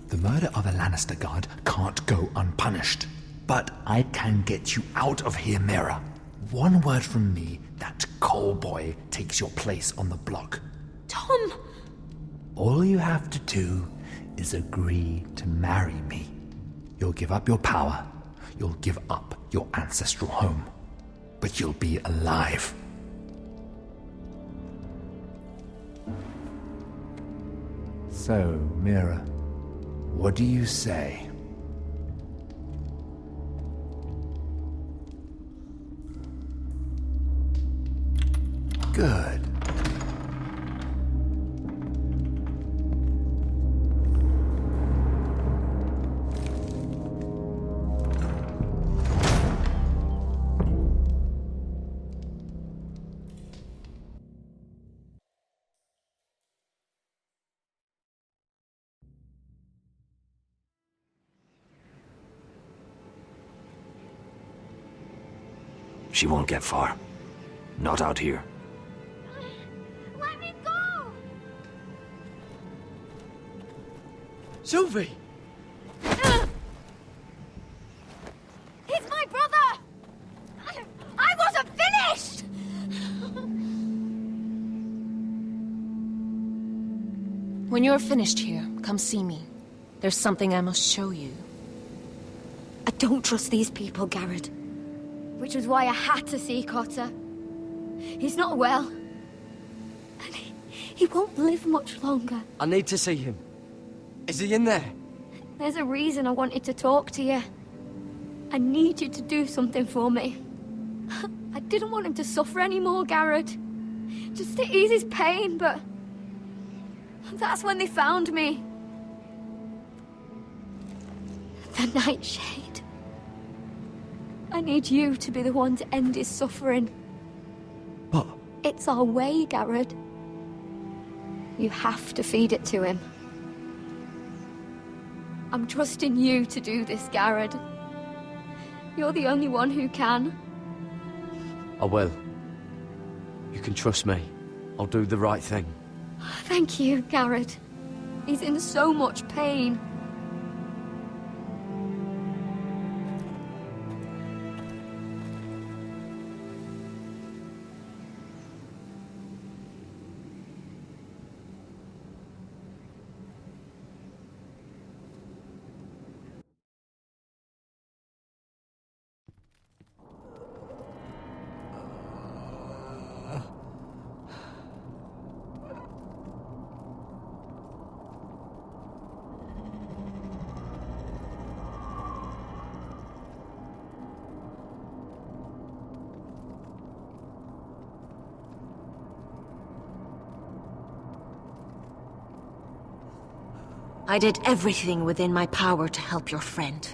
The murder of a Lannister guard can't go unpunished. But I can get you out of here, Mira. One word from me, that coal boy takes your place on the block. Tom! All you have to do is agree to marry me. You'll give up your power. You'll give up your ancestral home. But you'll be alive. So, Mira, what do you say? Good. She won't get far. Not out here. Let me go! Sylvie! He's my brother! I wasn't finished! When you're finished here, come see me. There's something I must show you. I don't trust these people, Garrett. Which was why I had to see Cotter. He's not well. And he won't live much longer. I need to see him. Is he in there? There's a reason I wanted to talk to you. I need you to do something for me. I didn't want him to suffer anymore, Garrett. Just to ease his pain, but... that's when they found me. The Nightshade. I need you to be the one to end his suffering. But... it's our way, Garrett. You have to feed it to him. I'm trusting you to do this, Garrett. You're the only one who can. I will. You can trust me. I'll do the right thing. Thank you, Garrett. He's in so much pain. I did everything within my power to help your friend.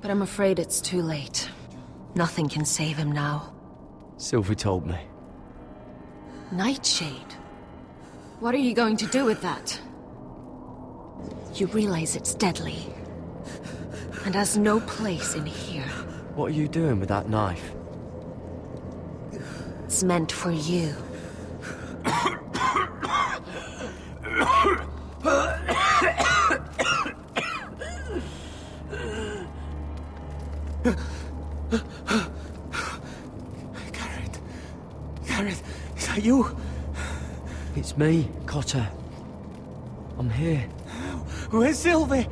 But I'm afraid it's too late. Nothing can save him now. Sylvie told me. Nightshade? What are you going to do with that? You realize it's deadly. And has no place in here. What are you doing with that knife? it's meant for you. Gareth, is that you? It's me, Cotter. I'm here. Where's Sylvie?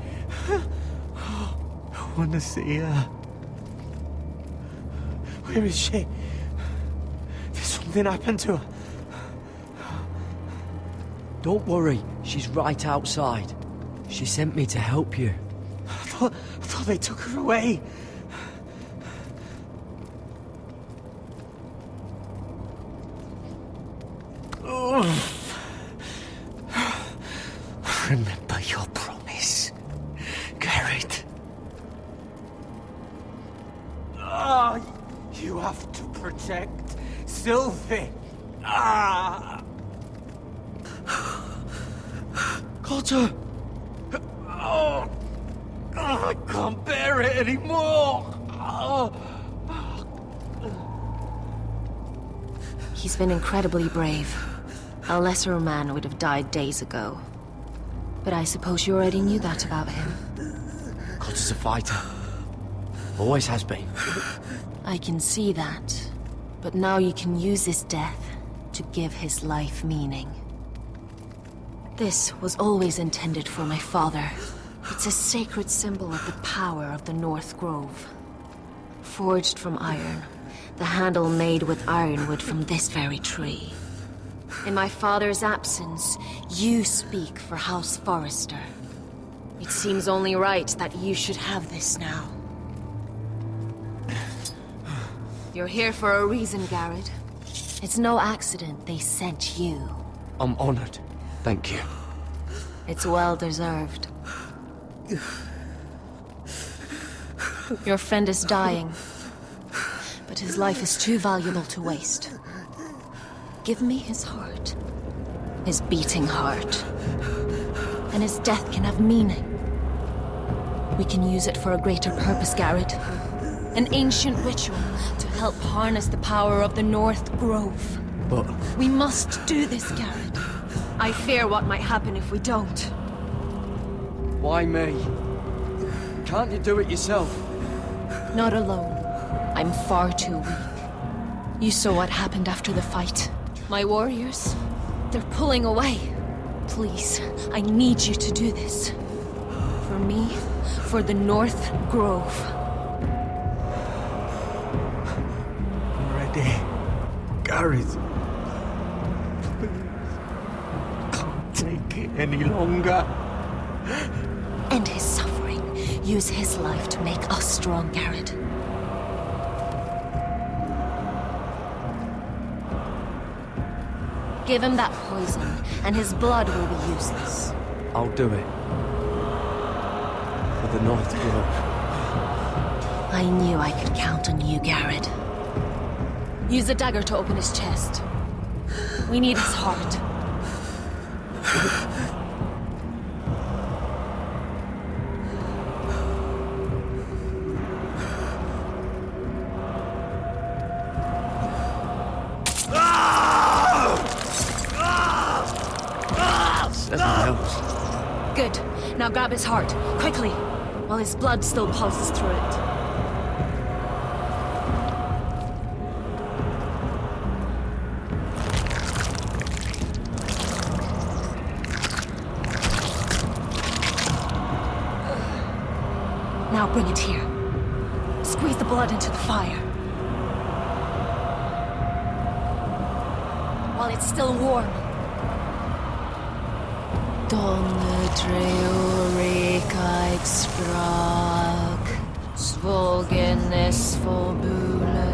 I want to see her. Where is she? Did something happen to her? Don't worry, she's right outside. She sent me to help you. I thought they took her away. Remember your promise, Garrett. You have to protect Sylvie. Cotter! I can't bear it anymore! He's been incredibly brave. A lesser man would have died days ago. But I suppose you already knew that about him. Cotter's a fighter. Always has been. I can see that. But now you can use his death to give his life meaning. This was always intended for my father. It's a sacred symbol of the power of the North Grove. Forged from iron, the handle made with ironwood from this very tree. In my father's absence, you speak for House Forrester. It seems only right that you should have this now. You're here for a reason, Garrett. It's no accident they sent you. I'm honored. Thank you. It's well deserved. Your friend is dying, but his life is too valuable to waste. Give me his heart. His beating heart. And his death can have meaning. We can use it for a greater purpose, Garrett. An ancient ritual to help harness the power of the North Grove. But... we must do this, Garrett. I fear what might happen if we don't. Why me? Can't you do it yourself? Not alone. I'm far too weak. You saw what happened after the fight. My warriors, they're pulling away. Please, I need you to do this. For me, for the North Grove. I'm ready. Gareth. Can't take it any longer. End his suffering. Use his life to make us strong, Garrett. Give him that poison, and his blood will be useless. I'll do it. For the North Grove. I knew I could count on you, Garrett. Use the dagger to open his chest. We need his heart. Good. Now grab his heart, quickly, while his blood still pulses through it. Now bring it here. Squeeze the blood into the fire. While it's still warm. Donne treurigheid sprak, zwogenes volbule.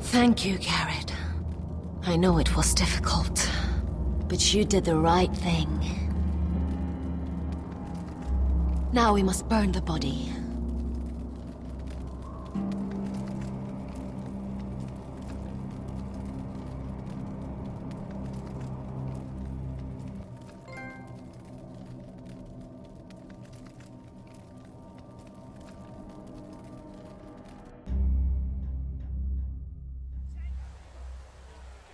Thank you, Garrett. I know it was difficult, but you did the right thing. Now we must burn the body.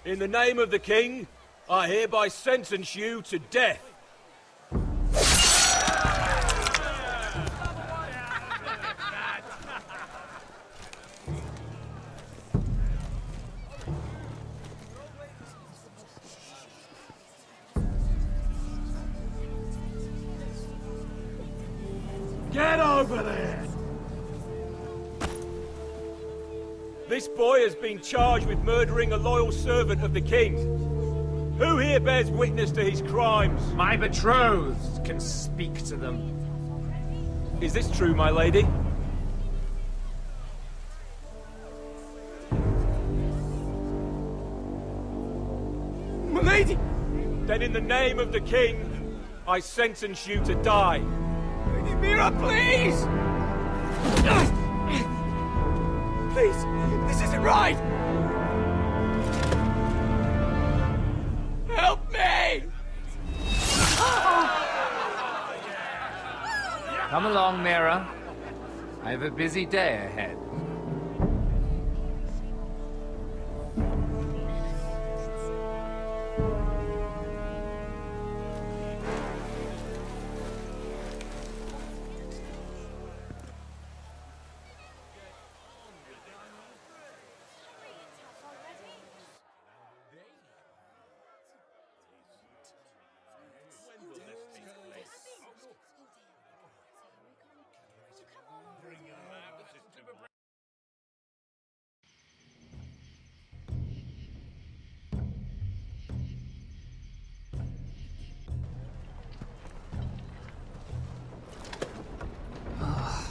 In the name of the king, I hereby sentence you to death. Get over there! This boy has been charged with murdering a loyal servant of the king. Who here bears witness to his crimes? My betrothed can speak to them. Is this true, my lady? My lady! Then in the name of the king, I sentence you to die. Lady Mira, please! Please, this isn't right! Help me! Come along, Mira. I have a busy day ahead.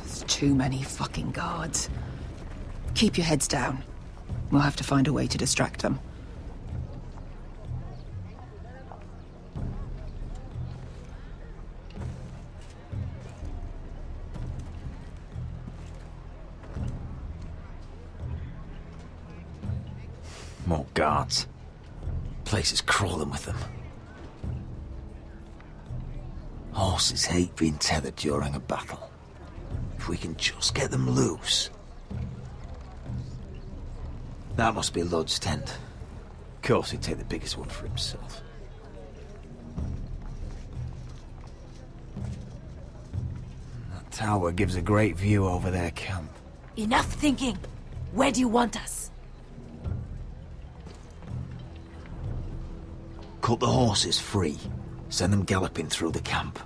There's too many fucking guards. Keep your heads down. We'll have to find a way to distract them. More guards. Place is crawling with them. Horses hate being tethered during a battle. If we can just get them loose. That must be Lud's tent. Of course he'd take the biggest one for himself. That tower gives a great view over their camp. Enough thinking. Where do you want us? Cut the horses free. Send them galloping through the camp.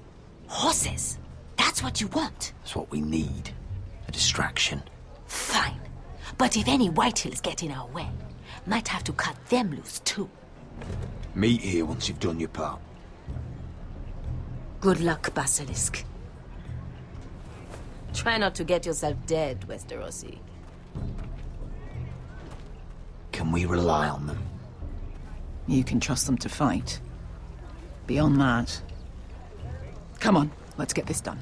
Horses? That's what you want? That's what we need. A distraction. Fine. But if any Whitehills get in our way, might have to cut them loose too. Meet here once you've done your part. Good luck, Basilisk. Try not to get yourself dead, Westerosi. Can we rely on them? You can trust them to fight. Beyond that... Come on, let's get this done.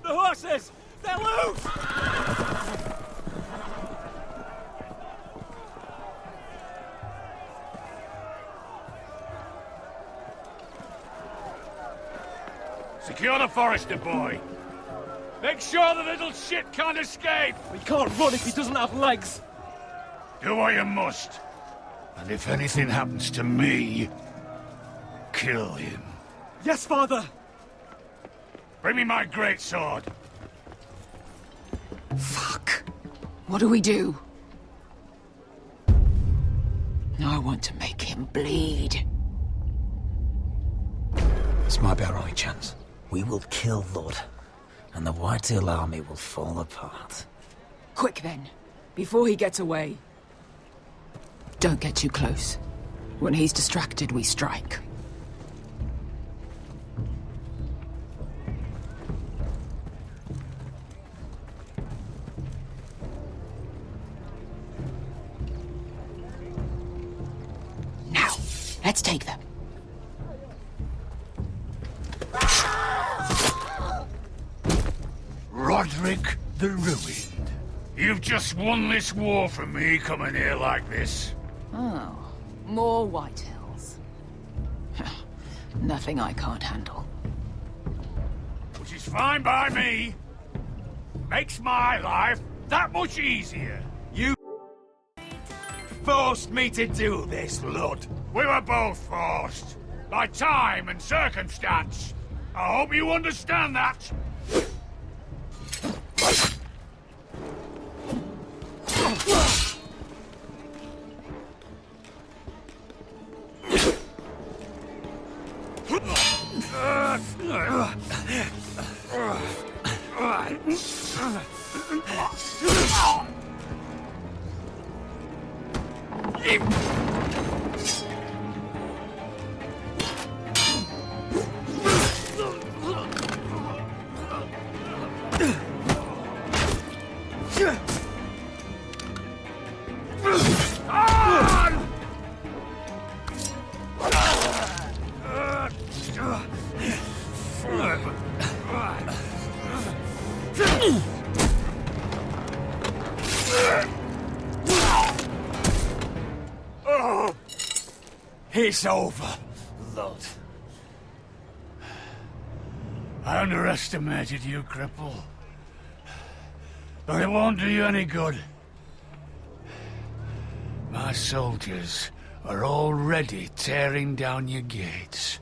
The horses! They're loose! Secure the Forester boy. Make sure the little shit can't escape. He can't run if he doesn't have legs. Do what you must. And if anything happens to me, kill him. Yes, father. Bring me my greatsword. Fuck. What do we do? I want to make him bleed. This might be our only chance. We will kill Lud, and the Whitehill army will fall apart. Quick then, before he gets away. Don't get too close. When he's distracted, we strike. Let's take them. Roderick the Ruined. You've just won this war from me coming here like this. Oh, more Whitehills. Nothing I can't handle. Which is fine by me. Makes my life that much easier. You forced me to do this, Lud. We were both forced. By time and circumstance. I hope you understand that. It's over, Lud. I underestimated you, cripple. But it won't do you any good. My soldiers are already tearing down your gates.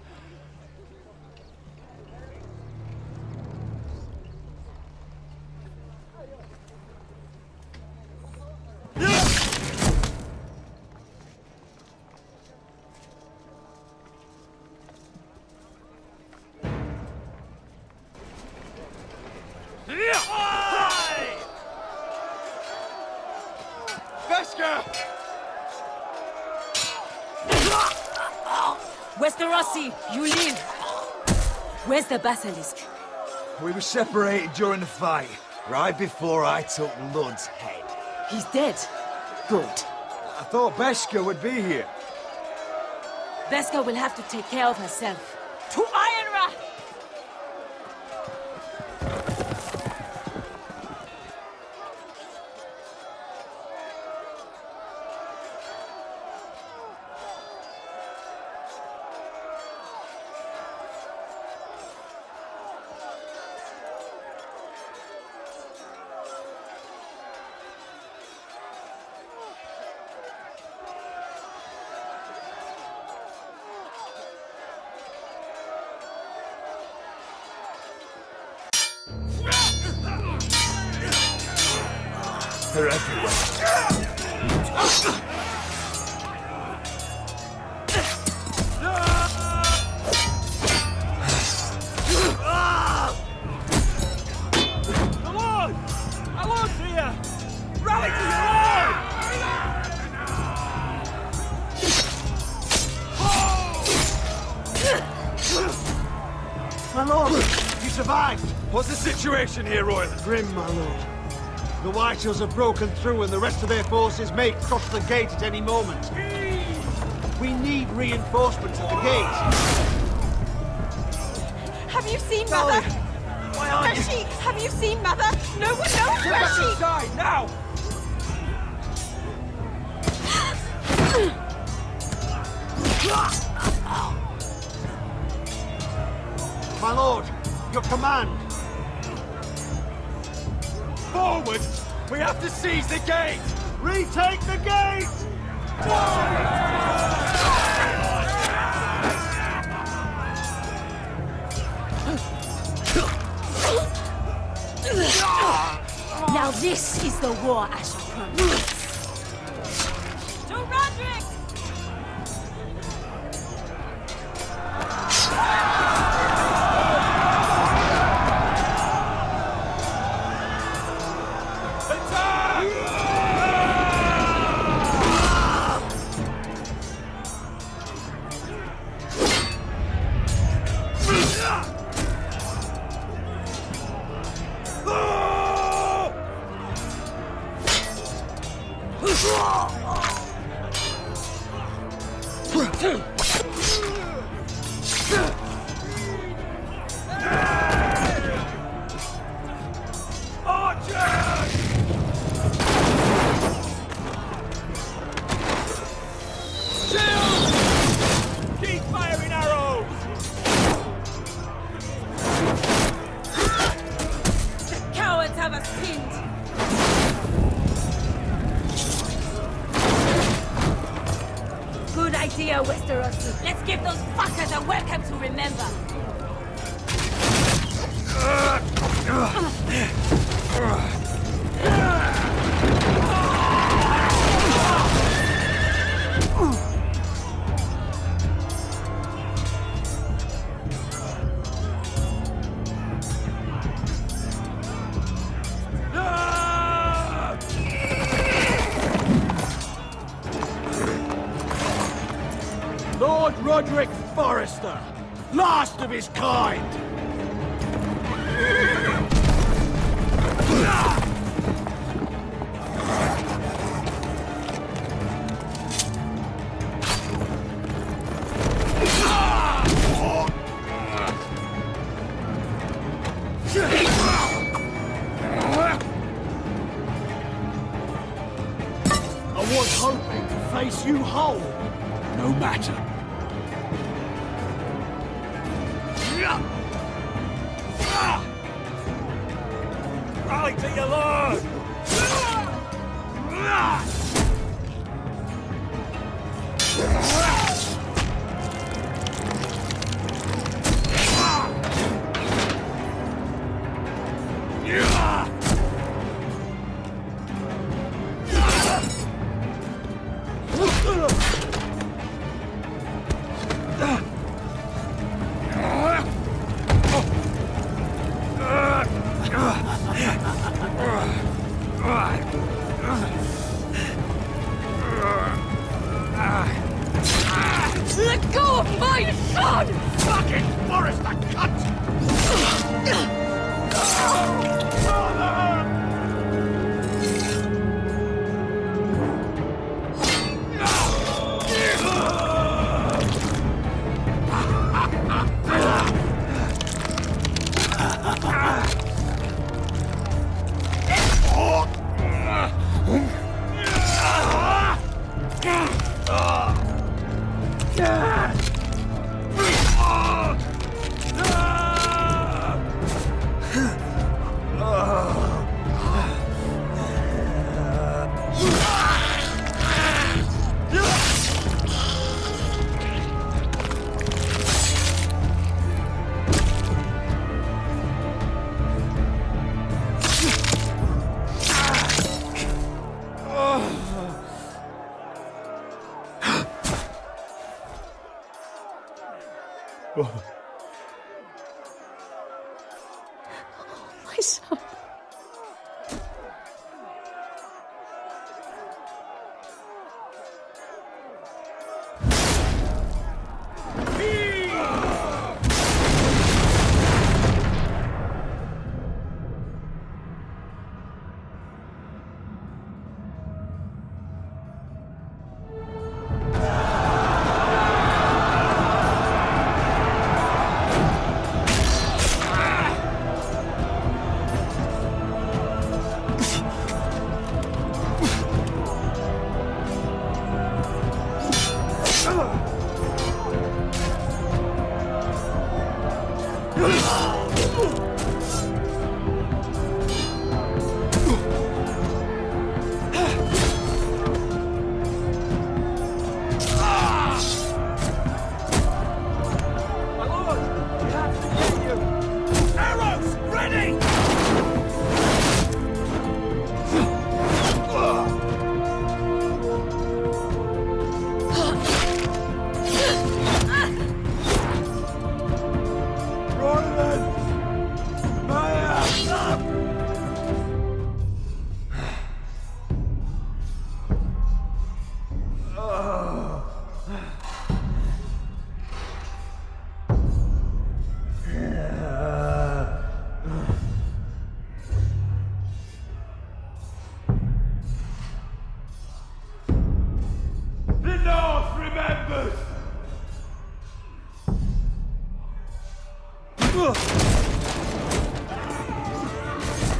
Westerosi, you live. Where's the basilisk? We were separated during the fight, right before I took Lud's head. He's dead. Good. I thought Beskha would be here. Beskha will have to take care of herself. To Ironra! They're everywhere. Come on! I won't see ya! Rally to your lord! My lord, you survived! What's the situation here, Royal? Grim, my lord. The Whitehills have broken through and the rest of their forces may cross the gate at any moment. We need reinforcements at the gate. Have you seen Mother? Why aren't Where's she? Have you seen Mother? No one knows Get where back she... inside, now! My lord, your command. Forward! We have to seize the gate! Retake the gate! Now this is the war Asher promised. To Roderick! now, Westeros. Let's give those fuckers a welcome to remember. Lord Roderick Forrester, last of his kind! I was hoping to face you whole. No matter. Rally to your lord! Let go of my son! Fucking Forrester, cunt! My son.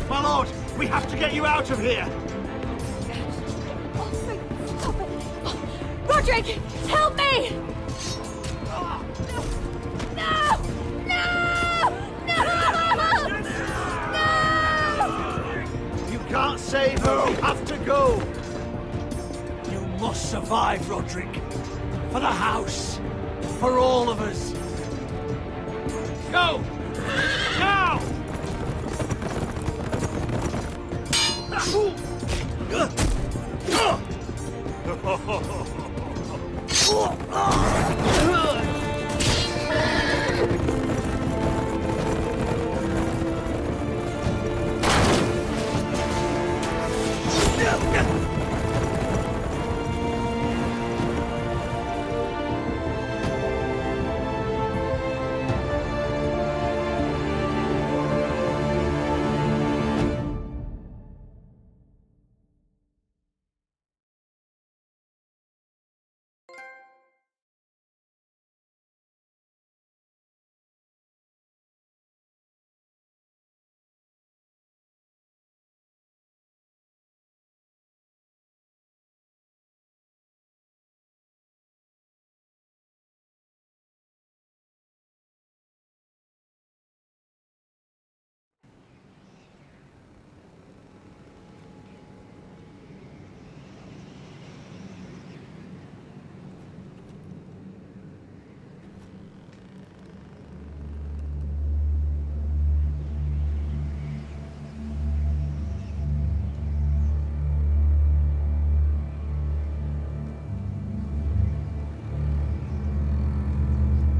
My lord, we have to get you out of here! Roderick, help me! No! No! No! No! You can't save her, you have to go! You must survive, Roderick. For the house. For all of us. Go! Now!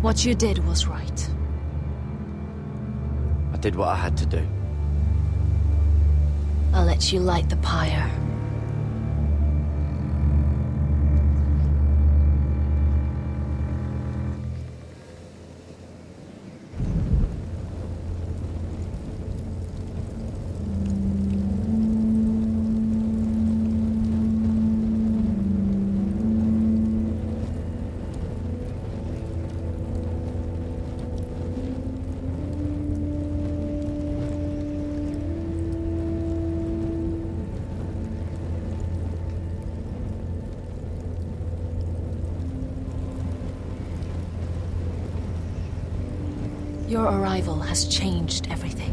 What you did was right. I did what I had to do. I'll let you light the pyre. Your arrival has changed everything.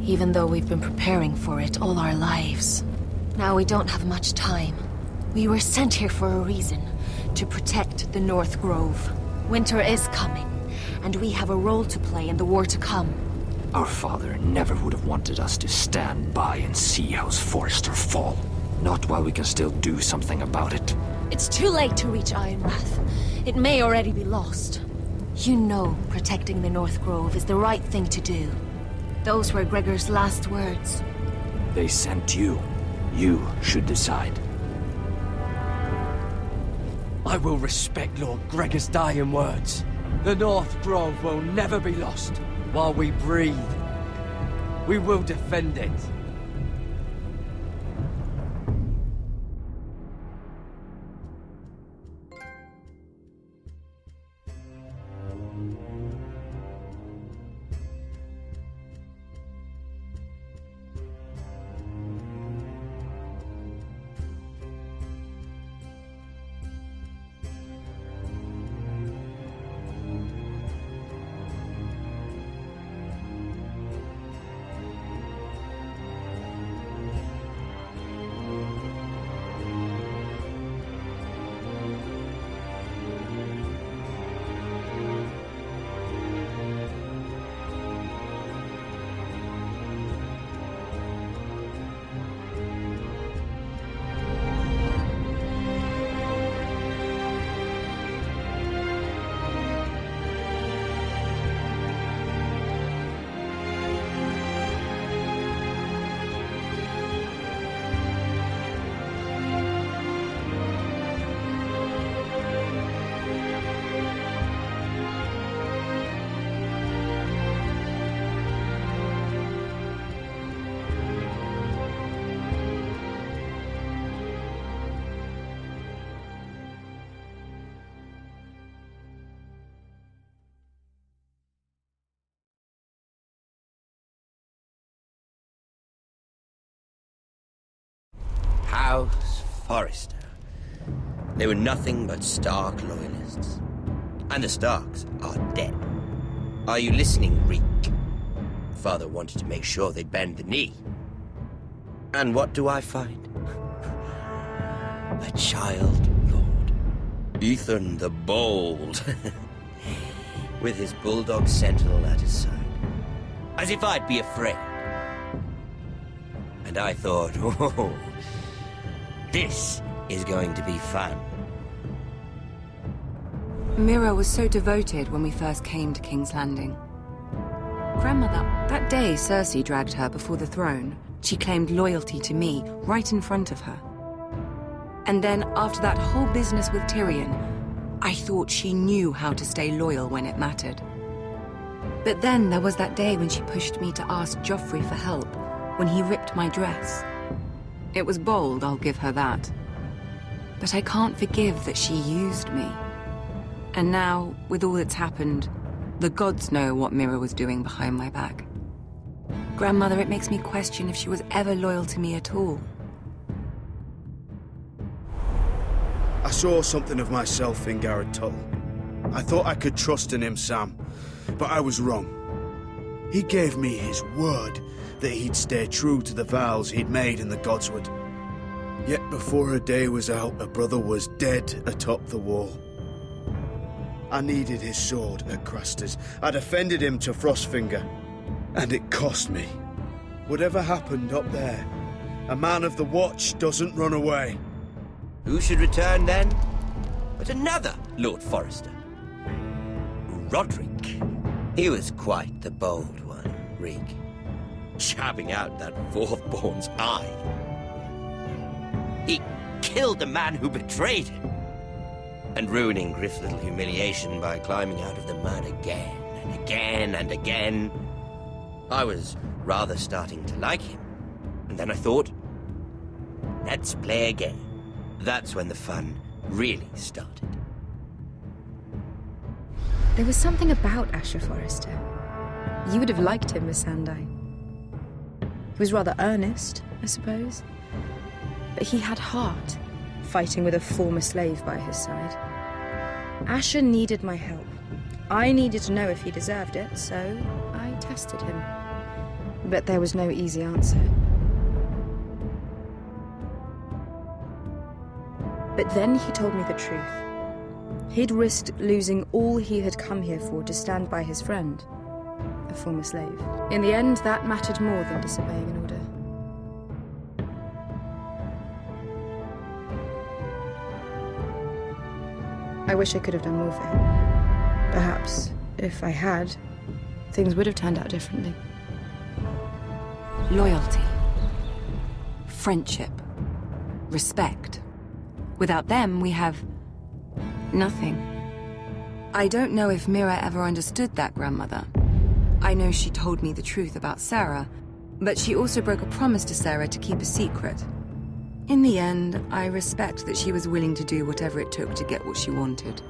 Even though we've been preparing for it all our lives. Now we don't have much time. We were sent here for a reason. To protect the North Grove. Winter is coming, and we have a role to play in the war to come. Our father never would have wanted us to stand by and see House Forrester fall. Not while we can still do something about it. It's too late to reach Ironrath. It may already be lost. You know protecting the North Grove is the right thing to do. Those were Gregor's last words. They sent you. You should decide. I will respect Lord Gregor's dying words. The North Grove will never be lost. While we breathe, we will defend it. House Forrester. They were nothing but Stark loyalists. And the Starks are dead. Are you listening, Reek? Father wanted to make sure they bend the knee. And what do I find? A child lord. Ethan the Bold, with his bulldog sentinel at his side, as if I'd be afraid. And I thought, oh, this is going to be fun. Mira was so devoted when we first came to King's Landing. Grandmother, that day Cersei dragged her before the throne, she claimed loyalty to me right in front of her. And then, after that whole business with Tyrion, I thought she knew how to stay loyal when it mattered. But then there was that day when she pushed me to ask Joffrey for help, when he ripped my dress. It was bold, I'll give her that. But I can't forgive that she used me. And now, with all that's happened, the gods know what Mira was doing behind my back. Grandmother, it makes me question if she was ever loyal to me at all. I saw something of myself in Garrett Tull. I thought I could trust in him, Sam, but I was wrong. He gave me his word that he'd stay true to the vows he'd made in the Godswood. Yet before a day was out, a brother was dead atop the wall. I needed his sword at Craster's. I defended him to Frostfinger, and it cost me. Whatever happened up there, a man of the Watch doesn't run away. Who should return then? But another Lord Forrester. Roderick. He was quite the bold one, Reek. Jabbing out that fourth-born's eye. He killed the man who betrayed him. And ruining Griff's little humiliation by climbing out of the mud again and again and again. I was rather starting to like him. And then I thought, let's play a game. That's when the fun really started. There was something about Asher Forrester. You would have liked him, Miss Sandai. He was rather earnest, I suppose. But he had heart, fighting with a former slave by his side. Asher needed my help. I needed to know if he deserved it, so I tested him. But there was no easy answer. But then he told me the truth. He'd risked losing all he had come here for to stand by his friend, a former slave. In the end, that mattered more than disobeying an order. I wish I could have done more for him. Perhaps, if I had, things would have turned out differently. Loyalty. Friendship. Respect. Without them, we have nothing. I don't know if Mira ever understood that, Grandmother. I know she told me the truth about Sarah, but she also broke a promise to Sarah to keep a secret. In the end, I respect that she was willing to do whatever it took to get what she wanted.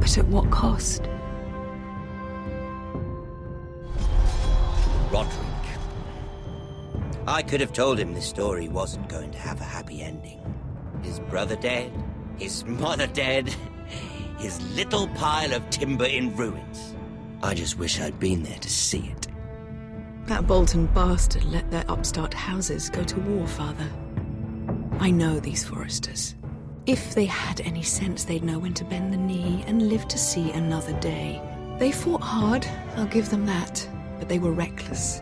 But at what cost? Roderick. I could have told him this story wasn't going to have a happy ending. His brother dead, his mother dead, his little pile of timber in ruins. I just wish I'd been there to see it. That Bolton bastard let their upstart houses go to war, Father. I know these Forresters. If they had any sense, they'd know when to bend the knee and live to see another day. They fought hard, I'll give them that, but they were reckless.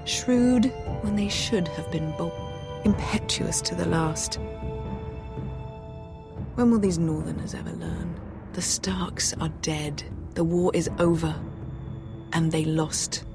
Shrewd when they should have been bold. Impetuous to the last. When will these Northerners ever learn? The Starks are dead. The war is over. And they lost.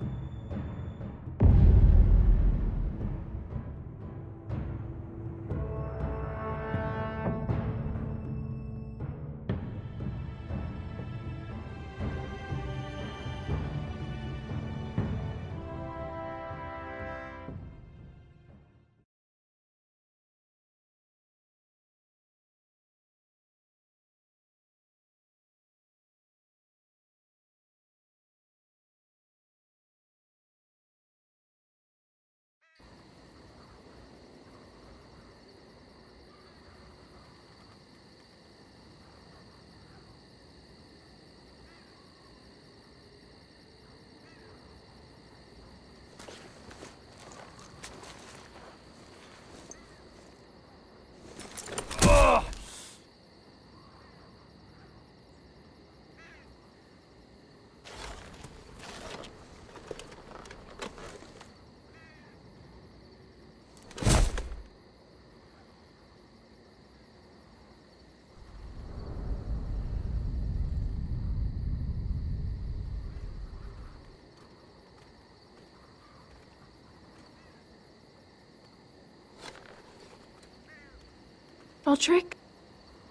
Roderick?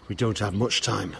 We don't have much time.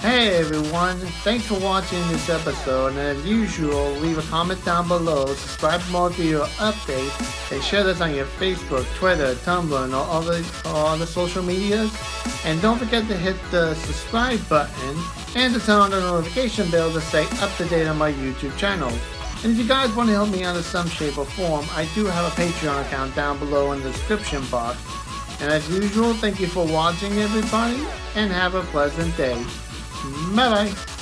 Hey everyone, thanks for watching this episode, and as usual, leave a comment down below, subscribe for more video updates, and share this on your Facebook, Twitter, Tumblr, and all other social medias. And don't forget to hit the subscribe button and to turn on the notification bell to stay up to date on my YouTube channel. And if you guys want to help me out in some shape or form, I do have a Patreon account down below in the description box. And as usual, thank you for watching everybody, and have a pleasant day. Bye bye.